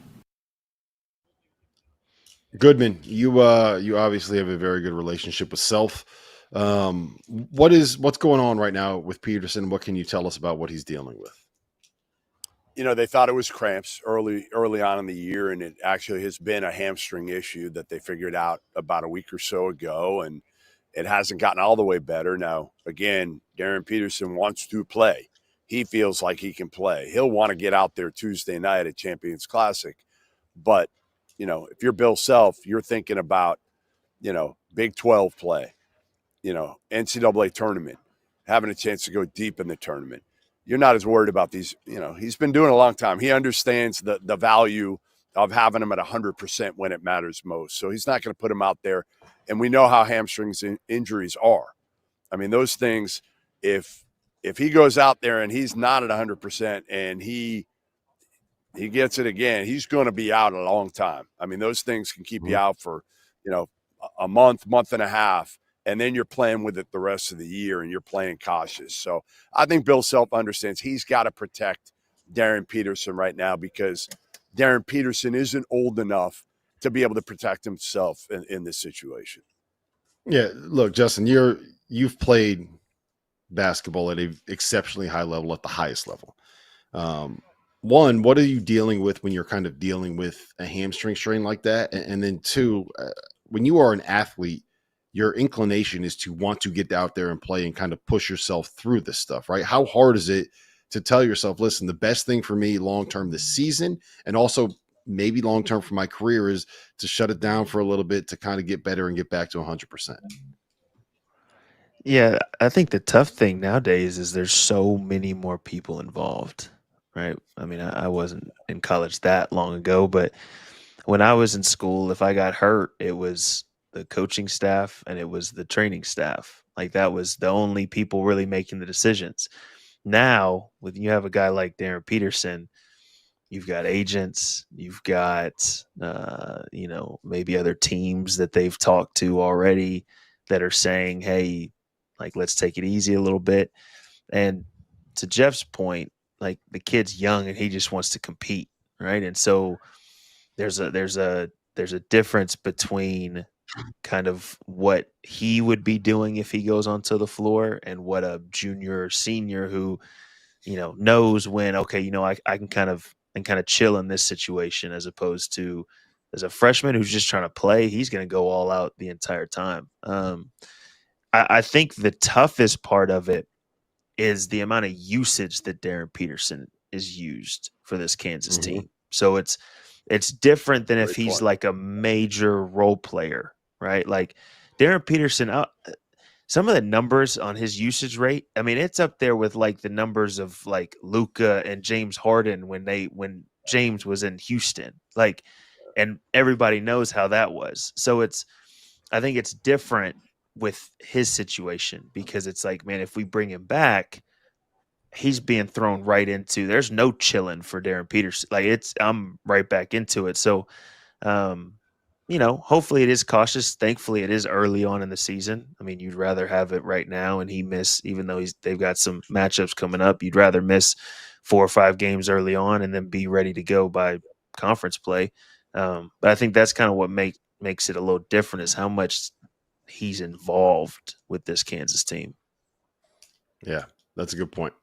Goodman, you obviously have a very good relationship with Self. What's going on right now with Peterson? What can you tell us about what he's dealing with? They thought it was cramps early on in the year, and it actually has been a hamstring issue that they figured out about a week or so ago, and it hasn't gotten all the way better. Now, again, Darryn Peterson wants to play. He feels like he can play. He'll want to get out there Tuesday night at Champions Classic, but if you're Bill Self, you're thinking about, Big 12 play, NCAA tournament, having a chance to go deep in the tournament. You're not as worried about these, he's been doing it a long time. He understands the value of having him at 100% when it matters most. So he's not going to put him out there. And we know how hamstrings injuries are. I mean, those things, if he goes out there and he's not at 100% and he gets it again, he's going to be out a long time. I mean, those things can keep you out for, a month and a half, and then you're playing with it the rest of the year and you're playing cautious. So I think Bill Self understands he's got to protect Darryn Peterson right now because Darryn Peterson isn't old enough to be able to protect himself in this situation. Yeah, look, Justin, you've played basketball at an exceptionally high level, at the highest level. One, what are you dealing with when you're kind of dealing with a hamstring strain like that? And then two, when you are an athlete, your inclination is to want to get out there and play and kind of push yourself through this stuff, right? How hard is it to tell yourself, listen, the best thing for me long-term this season and also maybe long-term for my career is to shut it down for a little bit to kind of get better and get back to 100%? Yeah, I think the tough thing nowadays is there's so many more people involved, right? I mean, I wasn't in college that long ago, but when I was in school, if I got hurt, it was the coaching staff and it was the training staff. Like that was the only people really making the decisions. Now, when you have a guy like Darryn Peterson, you've got agents, you've got, maybe other teams that they've talked to already that are saying, hey, like, let's take it easy a little bit. And to Jeff's point, like the kid's young and he just wants to compete. Right. And so there's a difference between kind of what he would be doing if he goes onto the floor and what a junior or senior who, knows when, okay, I can kind of chill in this situation, as opposed to as a freshman who's just trying to play, he's going to go all out the entire time. I think the toughest part of it is the amount of usage that Darryn Peterson is used for this Kansas team. So it's different than if he's like a major role player, right? Like Darryn Peterson, some of the numbers on his usage rate, I mean, it's up there with like the numbers of like Luka and James Harden when James was in Houston, like, and everybody knows how that was. So I think it's different with his situation because it's like, man, if we bring him back, he's being thrown right into, there's no chilling for Darryn Peterson. Like I'm right back into it. So, hopefully it is cautious. Thankfully it is early on in the season. I mean, you'd rather have it right now and he miss, even though they've got some matchups coming up, you'd rather miss 4 or 5 games early on and then be ready to go by conference play. But I think that's kind of what makes it a little different is how much he's involved with this Kansas team. Yeah, that's a good point.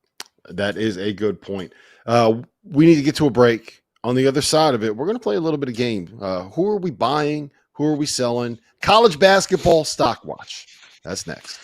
That is a good point. We need to get to a break. On the other side of it, we're going to play a little bit of game. Who are we buying? Who are we selling? College basketball stock watch. That's next.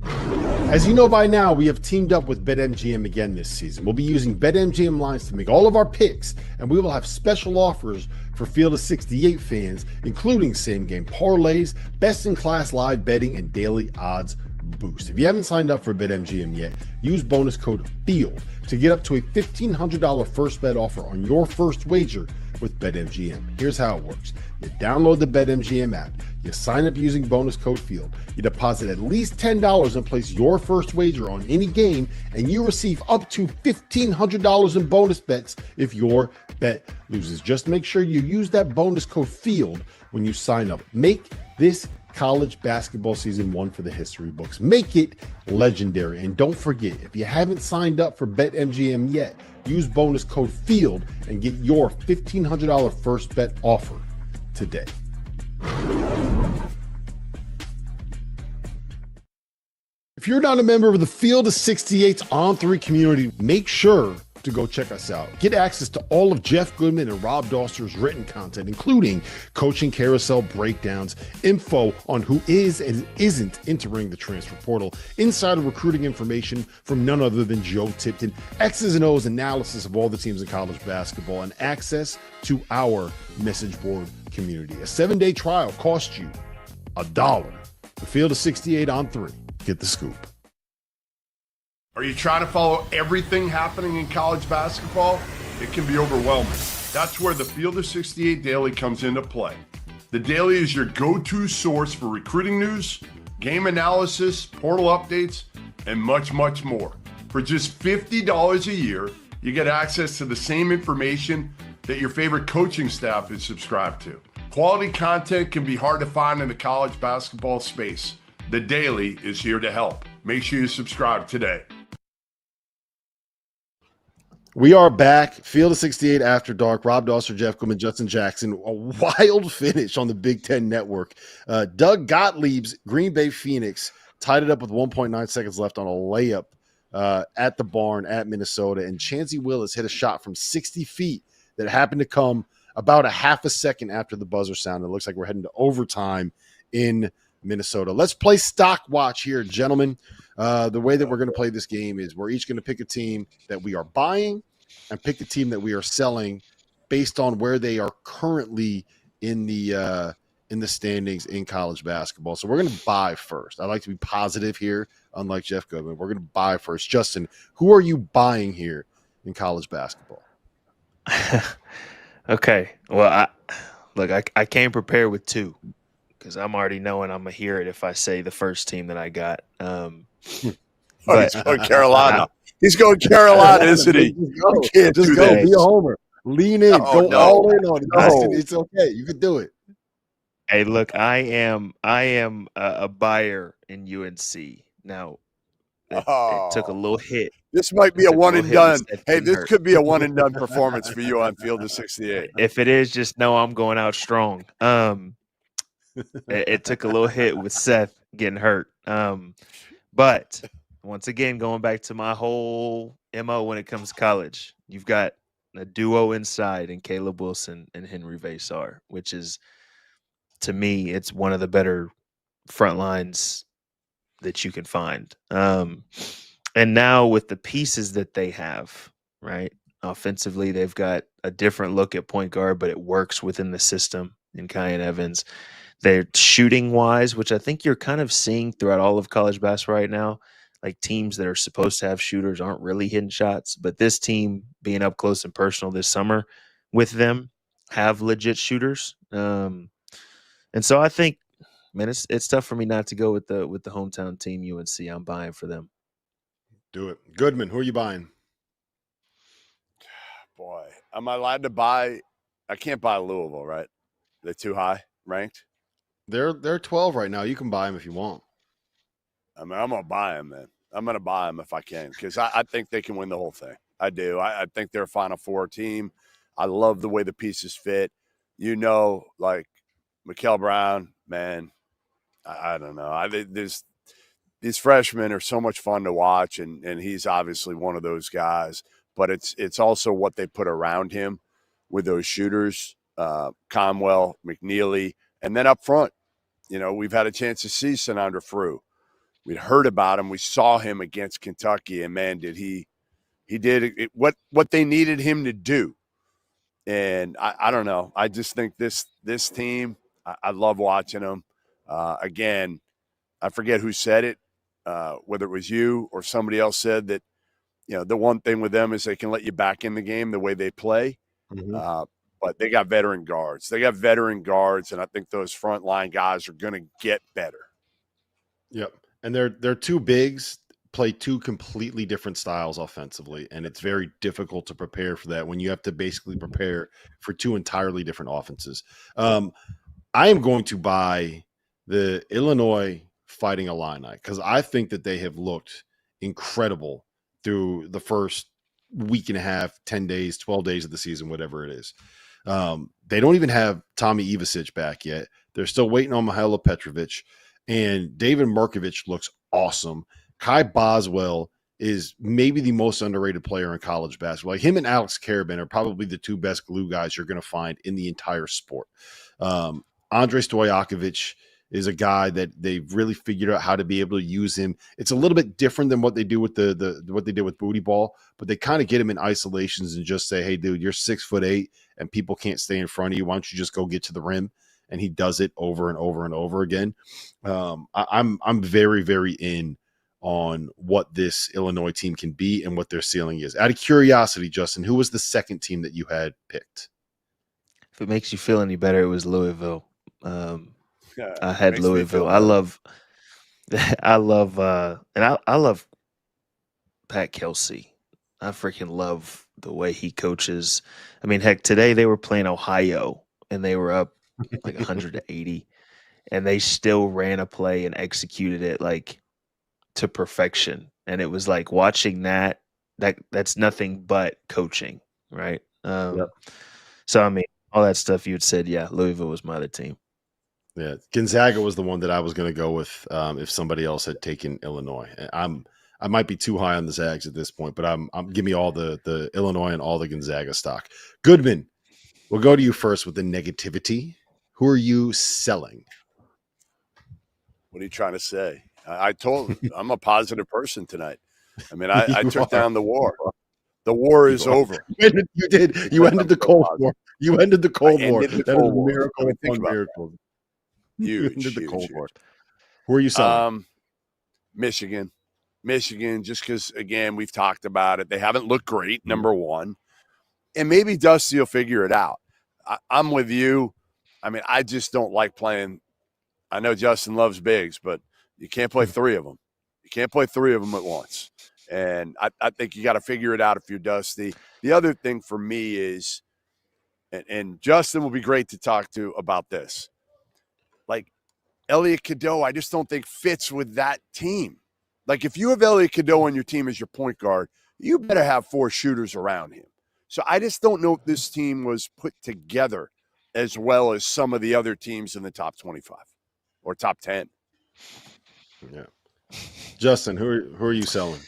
As you know by now, we have teamed up with BetMGM again this season. We'll be using BetMGM lines to make all of our picks, and we will have special offers for Field of 68 fans, including same-game parlays, best-in-class live betting, and daily odds boost. If you haven't signed up for BetMGM yet, use bonus code FIELD to get up to a $1,500 first bet offer on your first wager with BetMGM. Here's how it works. You download the BetMGM app, you sign up using bonus code FIELD, you deposit at least $10 and place your first wager on any game, and you receive up to $1,500 in bonus bets if your bet loses. Just make sure you use that bonus code FIELD when you sign up. Make this college basketball season one for the history books. Make it legendary. And don't forget, if you haven't signed up for BetMGM yet, use bonus code FIELD and get your $1,500 first bet offer today. If you're not a member of the Field of 68's On3 community, make sure to go check us out. Get access to all of Jeff Goodman and Rob Dauster's written content, including coaching carousel breakdowns, info on who is and isn't entering the transfer portal, insider recruiting information from none other than Joe Tipton, X's and O's analysis of all the teams in college basketball, and access to our message board community. A 7-day trial costs you $1. The Field of 68 on 3. Get the scoop. Are you trying to follow everything happening in college basketball? It can be overwhelming. That's where the Field of 68 Daily comes into play. The Daily is your go-to source for recruiting news, game analysis, portal updates, and much, much more. For just $50 a year, you get access to the same information that your favorite coaching staff is subscribed to. Quality content can be hard to find in the college basketball space. The Daily is here to help. Make sure you subscribe today. We are back. Field of 68 after dark. Rob Dauster, Jeff Goodman, Justin Jackson. A wild finish on the Big Ten Network. Doug Gottlieb's Green Bay Phoenix tied it up with 1.9 seconds left on a layup at the barn at Minnesota. And Chancey Willis hit a shot from 60 feet that happened to come about a half a second after the buzzer sounded. It looks like we're heading to overtime in Minnesota. Let's play stock watch here, gentlemen. The way that we're going to play this game is we're each going to pick a team that we are buying and pick a team that we are selling based on where they are currently in the standings in college basketball. So we're going to buy first. I like to be positive here, unlike Jeff Goodman. We're going to buy first. Justin, who are you buying here in college basketball? Okay. Well, I came prepared with two because I'm already knowing I'm going to hear it if I say the first team that I got. He's going Carolina. He's going Carolina, isn't he? Just go. Be a homer. Lean in. Go all in on it. No. It's okay. You can do it. Hey, look, I am a buyer in UNC. Now, it took a little hit. This might be a one and done. Hey, this could be a one and done performance for you on Field of 68. If it is, just know I'm going out strong. It took a little hit with Seth getting hurt. But once again, going back to my whole MO when it comes to college, you've got a duo inside in Caleb Wilson and Henry Vasar, which is, to me, it's one of the better front lines that you can find. And now with the pieces that they have, right, offensively, they've got a different look at point guard, but it works within the system in Kyan Evans. They're shooting wise, which I think you're kind of seeing throughout all of college basketball right now. Like teams that are supposed to have shooters aren't really hitting shots, but this team being up close and personal this summer with them have legit shooters. And so I think, man, it's tough for me not to go with the hometown team UNC. I'm buying for them. Do it. Goodman, who are you buying? Boy, am I allowed to buy? I can't buy Louisville, right? They're too high ranked. They're 12 right now. You can buy them if you want. I mean, I'm going to buy them, man. I'm going to buy them if I can because I think they can win the whole thing. I do. I think they're a Final Four team. I love the way the pieces fit. You know, like Mikael Brown, man, I don't know. These freshmen are so much fun to watch, and he's obviously one of those guys. But it's also what they put around him with those shooters, Conwell, McNeely, and then up front, you know, we've had a chance to see Sanandra Frew. we'd heard about him. We saw him against Kentucky, and man, did he did what they needed him to do. And I don't know. I just think this team, I love watching them. Again, I forget who said it, whether it was you or somebody else said that, the one thing with them is they can let you back in the game the way they play. Mm-hmm. But they got veteran guards. And I think those frontline guys are going to get better. Yep. And they're two bigs play two completely different styles offensively, and it's very difficult to prepare for that when you have to basically prepare for two entirely different offenses. I am going to buy the Illinois Fighting Illini because I think that they have looked incredible through the first week and a half, 10 days, 12 days of the season, whatever it is. They don't even have Tommy Ivasic back yet. They're still waiting on Mihailo Petrovic, and David Markovic looks awesome. Kai Boswell is maybe the most underrated player in college basketball. Like him and Alex Karabin are probably the two best glue guys you're going to find in the entire sport. Andrei Stojakovic is a guy that they've really figured out how to be able to use him. It's a little bit different than what they do with what they did with Booty Ball, but they kind of get him in isolations and just say, hey, dude, you're 6'8" and people can't stay in front of you. Why don't you just go get to the rim? And he does it over and over and over again. I'm very, very in on what this Illinois team can be and what their ceiling is. Out of curiosity, Justin, who was the second team that you had picked? If it makes you feel any better, it was Louisville. I had Louisville. I love Pat Kelsey. I freaking love the way he coaches. I mean, heck, today they were playing Ohio and they were up like 180, and they still ran a play and executed it like to perfection. And it was like watching that's nothing but coaching, right? Yep. So I mean, all that stuff you had said, yeah, Louisville was my other team. Yeah, Gonzaga was the one that I was going to go with if somebody else had taken Illinois. I might be too high on the Zags at this point, but I'm give me all the Illinois and all the Gonzaga stock. Goodman, we'll go to you first with the negativity. Who are you selling? What are you trying to say? I told him I'm a positive person tonight. I mean, I took down the war. The war is over. You did. You ended the Cold War. You ended the Cold War. That is a miracle upon miracle. Huge. You ended the huge, Cold huge. War. Who are you selling? Michigan, just because, again, we've talked about it. They haven't looked great, number one. And maybe Dusty will figure it out. I'm with you. I mean, I just don't like playing. I know Justin loves bigs, but you can't play three of them. You can't play three of them at once. And I think you got to figure it out if you're Dusty. The other thing for me is, and Justin will be great to talk to about this, like Elliot Cadeau, I just don't think fits with that team. Like if you have Elliot Cadeau on your team as your point guard, you better have four shooters around him. So I just don't know if this team was put together as well as some of the other teams in the top 25 or top 10. Yeah. Justin, who are you selling?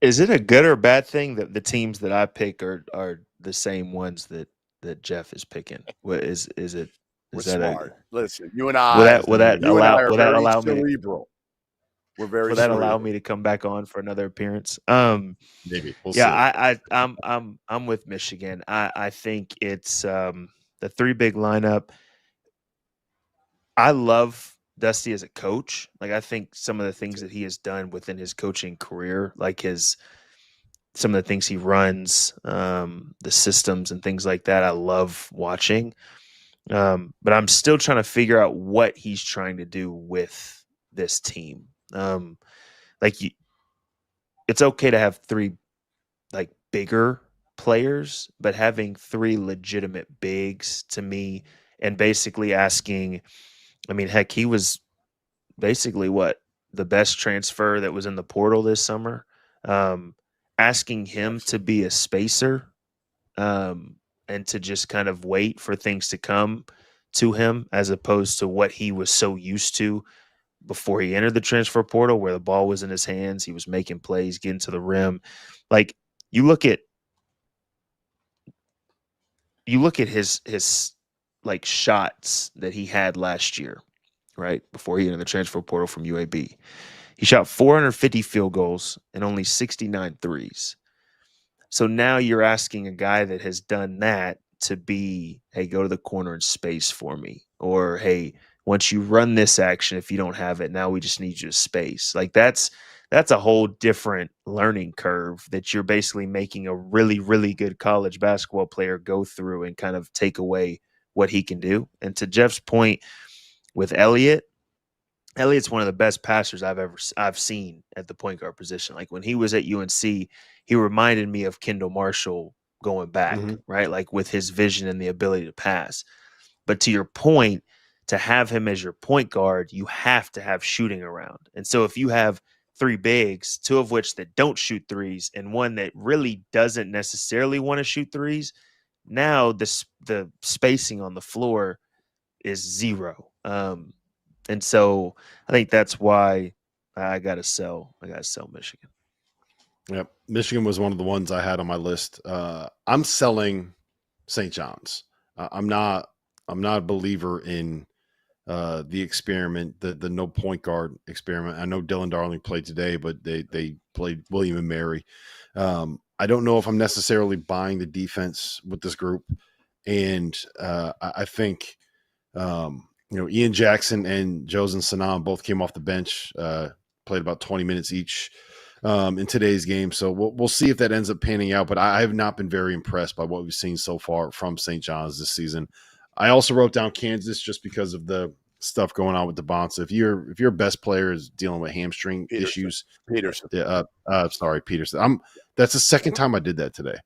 Is it a good or bad thing that the teams that I pick are the same ones that Jeff is picking? What is it? We're Is that smart. Listen, you and I. Would that allow me? We're very. Will that allow me to come back on for another appearance? Maybe. We'll see. I'm with Michigan. I think it's the three big lineup. I love Dusty as a coach. Like I think some of the things that he has done within his coaching career, like some of the things he runs, the systems and things like that, I love watching. But I'm still trying to figure out what he's trying to do with this team. It's okay to have three like bigger players, but having three legitimate bigs to me, and basically asking, I mean, heck, he was basically the best transfer that was in the portal this summer. Asking him to be a spacer, and to just kind of wait for things to come to him as opposed to what he was so used to before he entered the transfer portal, where the ball was in his hands. He was making plays, getting to the rim. Like you look at his like shots that he had last year, right? Before he entered the transfer portal from UAB. He shot 450 field goals and only 69 threes. So now you're asking a guy that has done that to be, hey, go to the corner and space for me. Or, hey, once you run this action, if you don't have it, now we just need you to space. Like that's a whole different learning curve that you're basically making a really, really good college basketball player go through and kind of take away what he can do. And to Jeff's point with Elliott's one of the best passers I've seen at the point guard position. Like when he was at UNC, he reminded me of Kendall Marshall going back, right? Like with his vision and the ability to pass. But to your point, to have him as your point guard, you have to have shooting around. And so if you have three bigs, two of which that don't shoot threes, and one that really doesn't necessarily want to shoot threes, now the spacing on the floor is zero. And so I think that's why I gotta sell Michigan. Yep. Michigan was one of the ones I had on my list. I'm selling St. John's. I'm not a believer in the experiment, the no point guard experiment. I know Dylan Darling played today, but they played William and Mary. I don't know if I'm necessarily buying the defense with this group. And I think Ian Jackson and Josen Sanam both came off the bench, played about 20 minutes each in today's game. So we'll see if that ends up panning out. But I have not been very impressed by what we've seen so far from St. John's this season. I also wrote down Kansas just because of the stuff going on with DeBonsa. If your best player is dealing with hamstring issues, Peterson. Sorry, Peterson. That's the second time I did that today.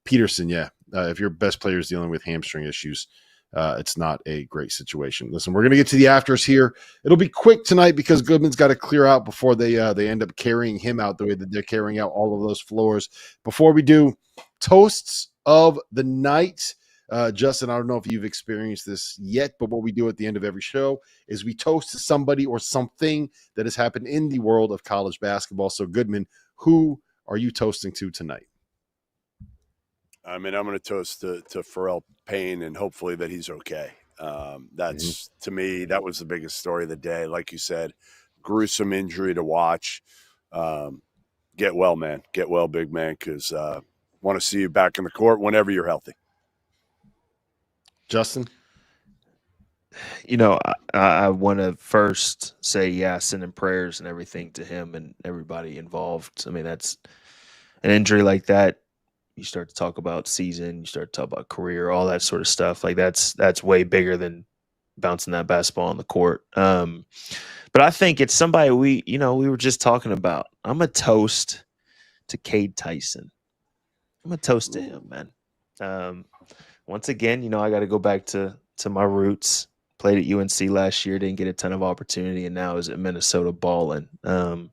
Peterson, yeah. If your best player is dealing with hamstring issues, it's not a great situation. Listen, we're going to get to the afters here. It'll be quick tonight because Goodman's got to clear out before they end up carrying him out the way that they're carrying out all of those floors. Before we do, toasts of the night. Justin, I don't know if you've experienced this yet, but what we do at the end of every show is we toast to somebody or something that has happened in the world of college basketball. So, Goodman, who are you toasting to tonight? I mean, I'm going to toast to Pharrell Payne and hopefully that he's okay. That's to me, that was the biggest story of the day. Like you said, gruesome injury to watch. Get well, man. Get well, big man, because want to see you back in the court whenever you're healthy. Justin? I want to first say, sending prayers and everything to him and everybody involved. I mean, that's an injury like that. You start to talk about season, you start to talk about career, all that sort of stuff. Like that's way bigger than bouncing that basketball on the court. But I think it's somebody we were just talking about. I'm a toast to Cade Tyson. I'm a toast to him, man. Once again, I got to go back to my roots. Played at UNC last year, didn't get a ton of opportunity, and now is at Minnesota balling. So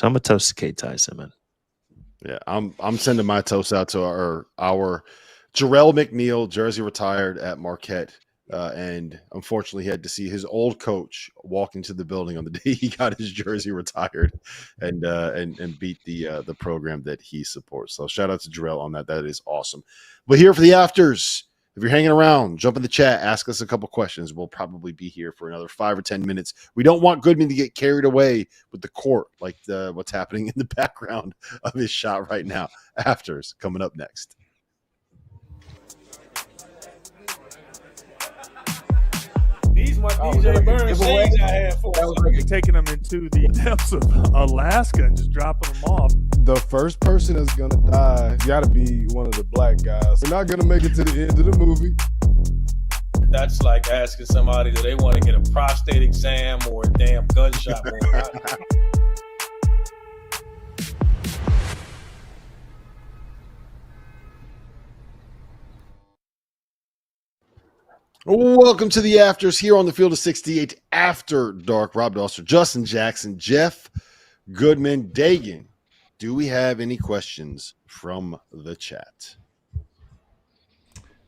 I'm a toast to Cade Tyson, man. Yeah, I'm sending my toast out to our Jarrell McNeil, jersey retired at Marquette, and unfortunately he had to see his old coach walk into the building on the day he got his jersey retired, and beat the program that he supports. So shout out to Jarrell on that. That is awesome. But here for the afters. If you're hanging around, jump in the chat, ask us a couple questions. We'll probably be here for another 5 or 10 minutes. We don't want Goodman to get carried away with the court, like what's happening in the background of his shot right now. Afters coming up next. These my DJ Burn shades I had for. That was like taking them into the depths of Alaska and just dropping them off. The first person that's gonna die got to be one of the black guys. We're not gonna make it to the end of the movie. That's like asking somebody, do they want to get a prostate exam or a damn gunshot wound? Welcome to the afters here on the Field of 68 After Dark. Rob Dauster, Justin Jackson, Jeff Goodman, Dagan. Do we have any questions from the chat?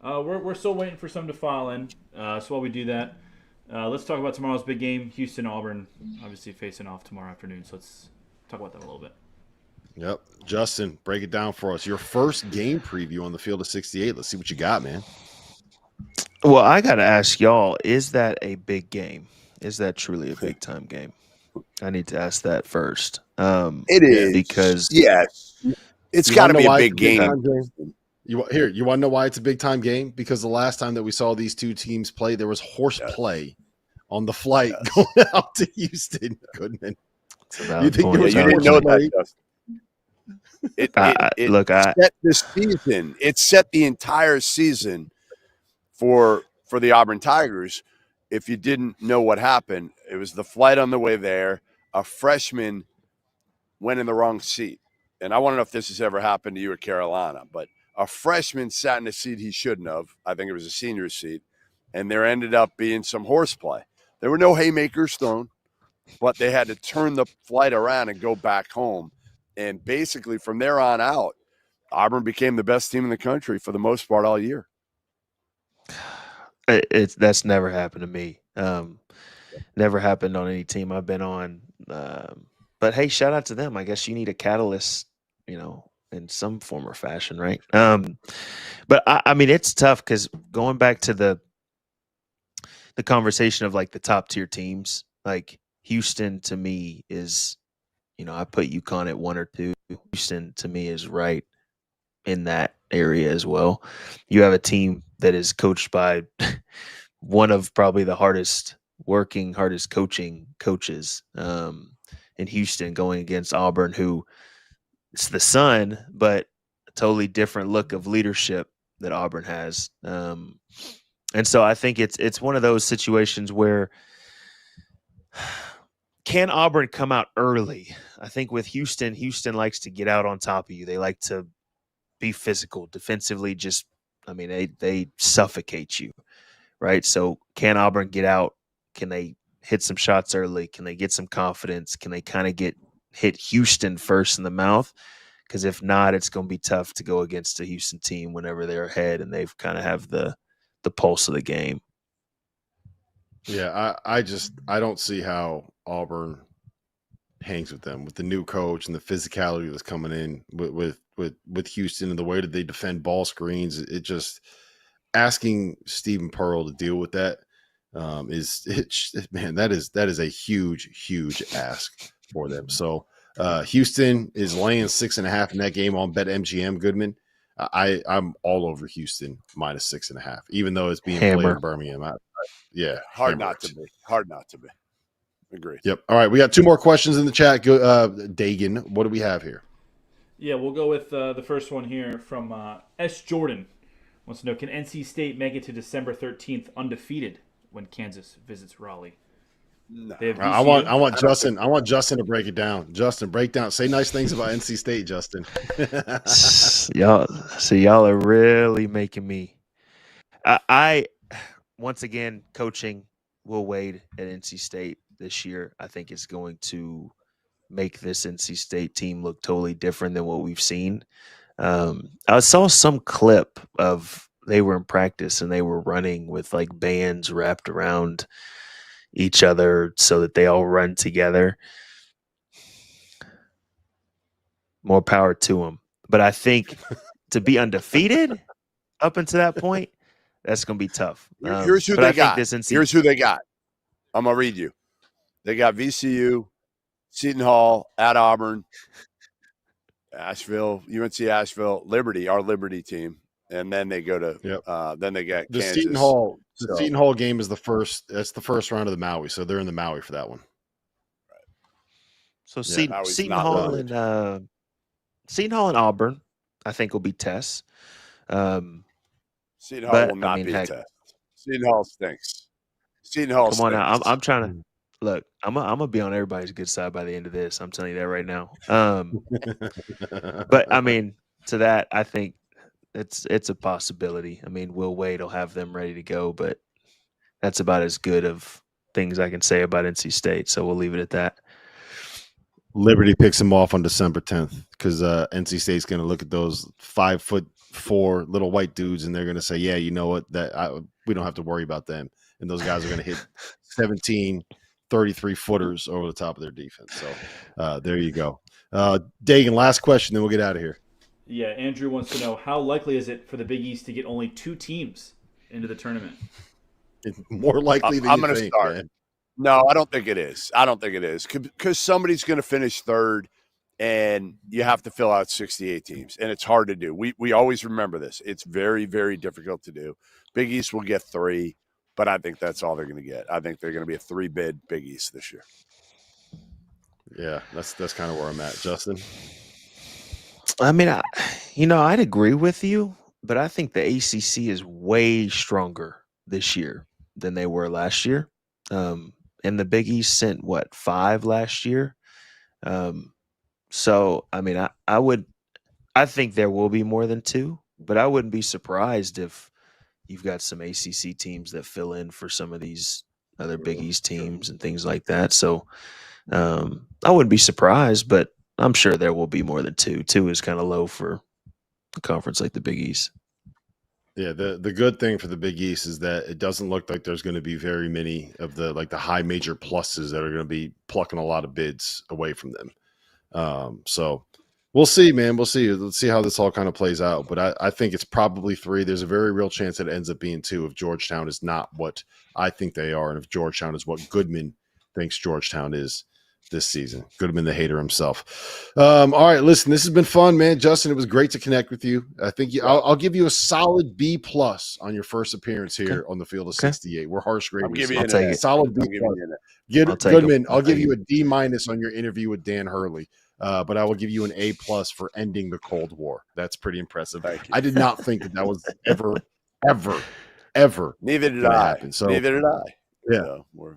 We're still waiting for some to file in. So while we do that, let's talk about tomorrow's big game. Houston-Auburn, obviously facing off tomorrow afternoon. So let's talk about that a little bit. Yep. Justin, break it down for us. Your first game preview on the Field of 68. Let's see what you got, man. Well, I got to ask y'all, is that a big game? Is that truly a big-time game? I need to ask that first. It is because yes, it's You got to wanna be know a why big it's a big game. time game? You want to know why it's a big time game? Because the last time that we saw these two teams play, there was horseplay on the flight going out to Houston. Goodman, it's a valid you think point. there was you didn't know horseplay? that, Justin. It Look, set the season. It set the entire season for the Auburn Tigers. If you didn't know what happened, it was the flight on the way there. A freshman went in the wrong seat. And I want to know if this has ever happened to you at Carolina, but a freshman sat in a seat he shouldn't have. I think it was a senior seat. And there ended up being some horseplay. There were no haymakers thrown, but they had to turn the flight around and go back home. And basically from there on out, Auburn became the best team in the country for the most part all year. That's never happened to me. Never happened on any team I've been on. But hey, shout out to them. I guess you need a catalyst, in some form or fashion, right? But I mean, it's tough because going back to the conversation of like the top tier teams, like Houston to me is, I put UConn at 1 or 2. Houston to me is right in that area as well. You have a team that is coached by one of probably the hardest coaching coaches in Houston, going against Auburn, who it's the Sun, but a totally different look of leadership that Auburn has. And so I think it's one of those situations where can Auburn come out early? I think with Houston likes to get out on top of you. They like to be physical defensively. They suffocate you, right? So can Auburn get out? Can they hit some shots early? Can they get some confidence? Can they kind of hit Houston first in the mouth? Because if not, it's going to be tough to go against a Houston team whenever they're ahead and they've kind of have the pulse of the game. Yeah, I don't see how Auburn hangs with them with the new coach and the physicality that's coming in with Houston and the way that they defend ball screens. It just asking Stephen Pearl to deal with that that is a huge ask for them. So Houston is laying 6.5 in that game on BetMGM. Goodman, I'm all over Houston minus 6.5, even though it's being played in Birmingham. Hard not to be. Agreed. Yep. All right, we got 2 more questions in the chat. Dagan, what do we have here? Yeah, we'll go with the first one here from S. Jordan. Wants to know, can NC State make it to December 13th undefeated when Kansas visits Raleigh? No. I want Justin to break it down. Justin, break down. Say nice things about NC State, Justin. y'all are really making me. I once again, coaching Will Wade at NC State this year, I think is going to make this NC State team look totally different than what we've seen. I saw some clip of they were in practice and they were running with like bands wrapped around each other so that they all run together. More power to them. But I think to be undefeated up until that point, that's going to be tough. Here's who they got. Here's who they got. I'm going to read you. They got VCU, Seton Hall, at Auburn, Asheville, UNC Asheville, Liberty, our Liberty team. And then they go to then they got the Kansas. Seton Hall. The Seton Hall game is the first. That's the first round of the Maui, so they're in the Maui for that one. Right. So Seton Hall and Auburn, I think, will be tests. Seton Hall will not be a test. Seton Hall stinks. Seton Hall. Come on now, I'm trying to look. I'm gonna be on everybody's good side by the end of this. I'm telling you that right now. But I mean, to that, I think it's a possibility. I mean, Will Wade will have them ready to go, but that's about as good of things I can say about NC State. So we'll leave it at that. Liberty picks them off on December 10th because NC State's going to look at those 5'4" little white dudes and they're going to say, yeah, you know what, we don't have to worry about them. And those guys are going to hit 17 33-footers over the top of their defense. So there you go. Dagan, last question, then we'll get out of here. Yeah, Andrew wants to know, how likely is it for the Big East to get only 2 teams into the tournament? It's more likely than I'm you going to think, start. man. No, I don't think it is. I don't think it is because somebody's going to finish third, and you have to fill out 68 teams, and it's hard to do. We always remember this. It's very, very difficult to do. Big East will get 3, but I think that's all they're going to get. I think they're going to be a 3-bid Big East this year. Yeah, that's kind of where I'm at, Justin. I mean, I'd agree with you, but I think the ACC is way stronger this year than they were last year. And the Big East sent 5 last year. So I mean, I think there will be more than 2, but I wouldn't be surprised if you've got some ACC teams that fill in for some of these other Big East teams and things like that. So I wouldn't be surprised, but I'm sure there will be more than 2. 2 is kind of low for a conference like the Big East. Yeah, the good thing for the Big East is that it doesn't look like there's going to be very many of the high major pluses that are going to be plucking a lot of bids away from them. So we'll see, man. We'll see. Let's see how this all kind of plays out. But I think it's probably 3. There's a very real chance that it ends up being 2 if Georgetown is not what I think they are, and if Georgetown is what Goodman thinks Georgetown is this season. Goodman, the hater himself. All right, listen, this has been fun, man. Justin, it was great to connect with you. I think I'll give you a solid B+ on your first appearance here on the field of 68. We're harsh graders. I'll take it. Solid B+. Goodman, I'll give you a D- on your interview with Dan Hurley. But I will give you an A+ for ending the Cold War. That's pretty impressive. I did not think that was ever. Neither did I. Happen. So neither did I.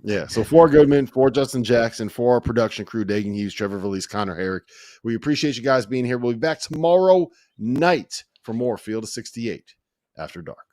Yeah. So for Goodman, for Justin Jackson, for our production crew, Dagan Hughes, Trevor Valise, Connor Herrick, we appreciate you guys being here. We'll be back tomorrow night for more Field of 68 After Dark.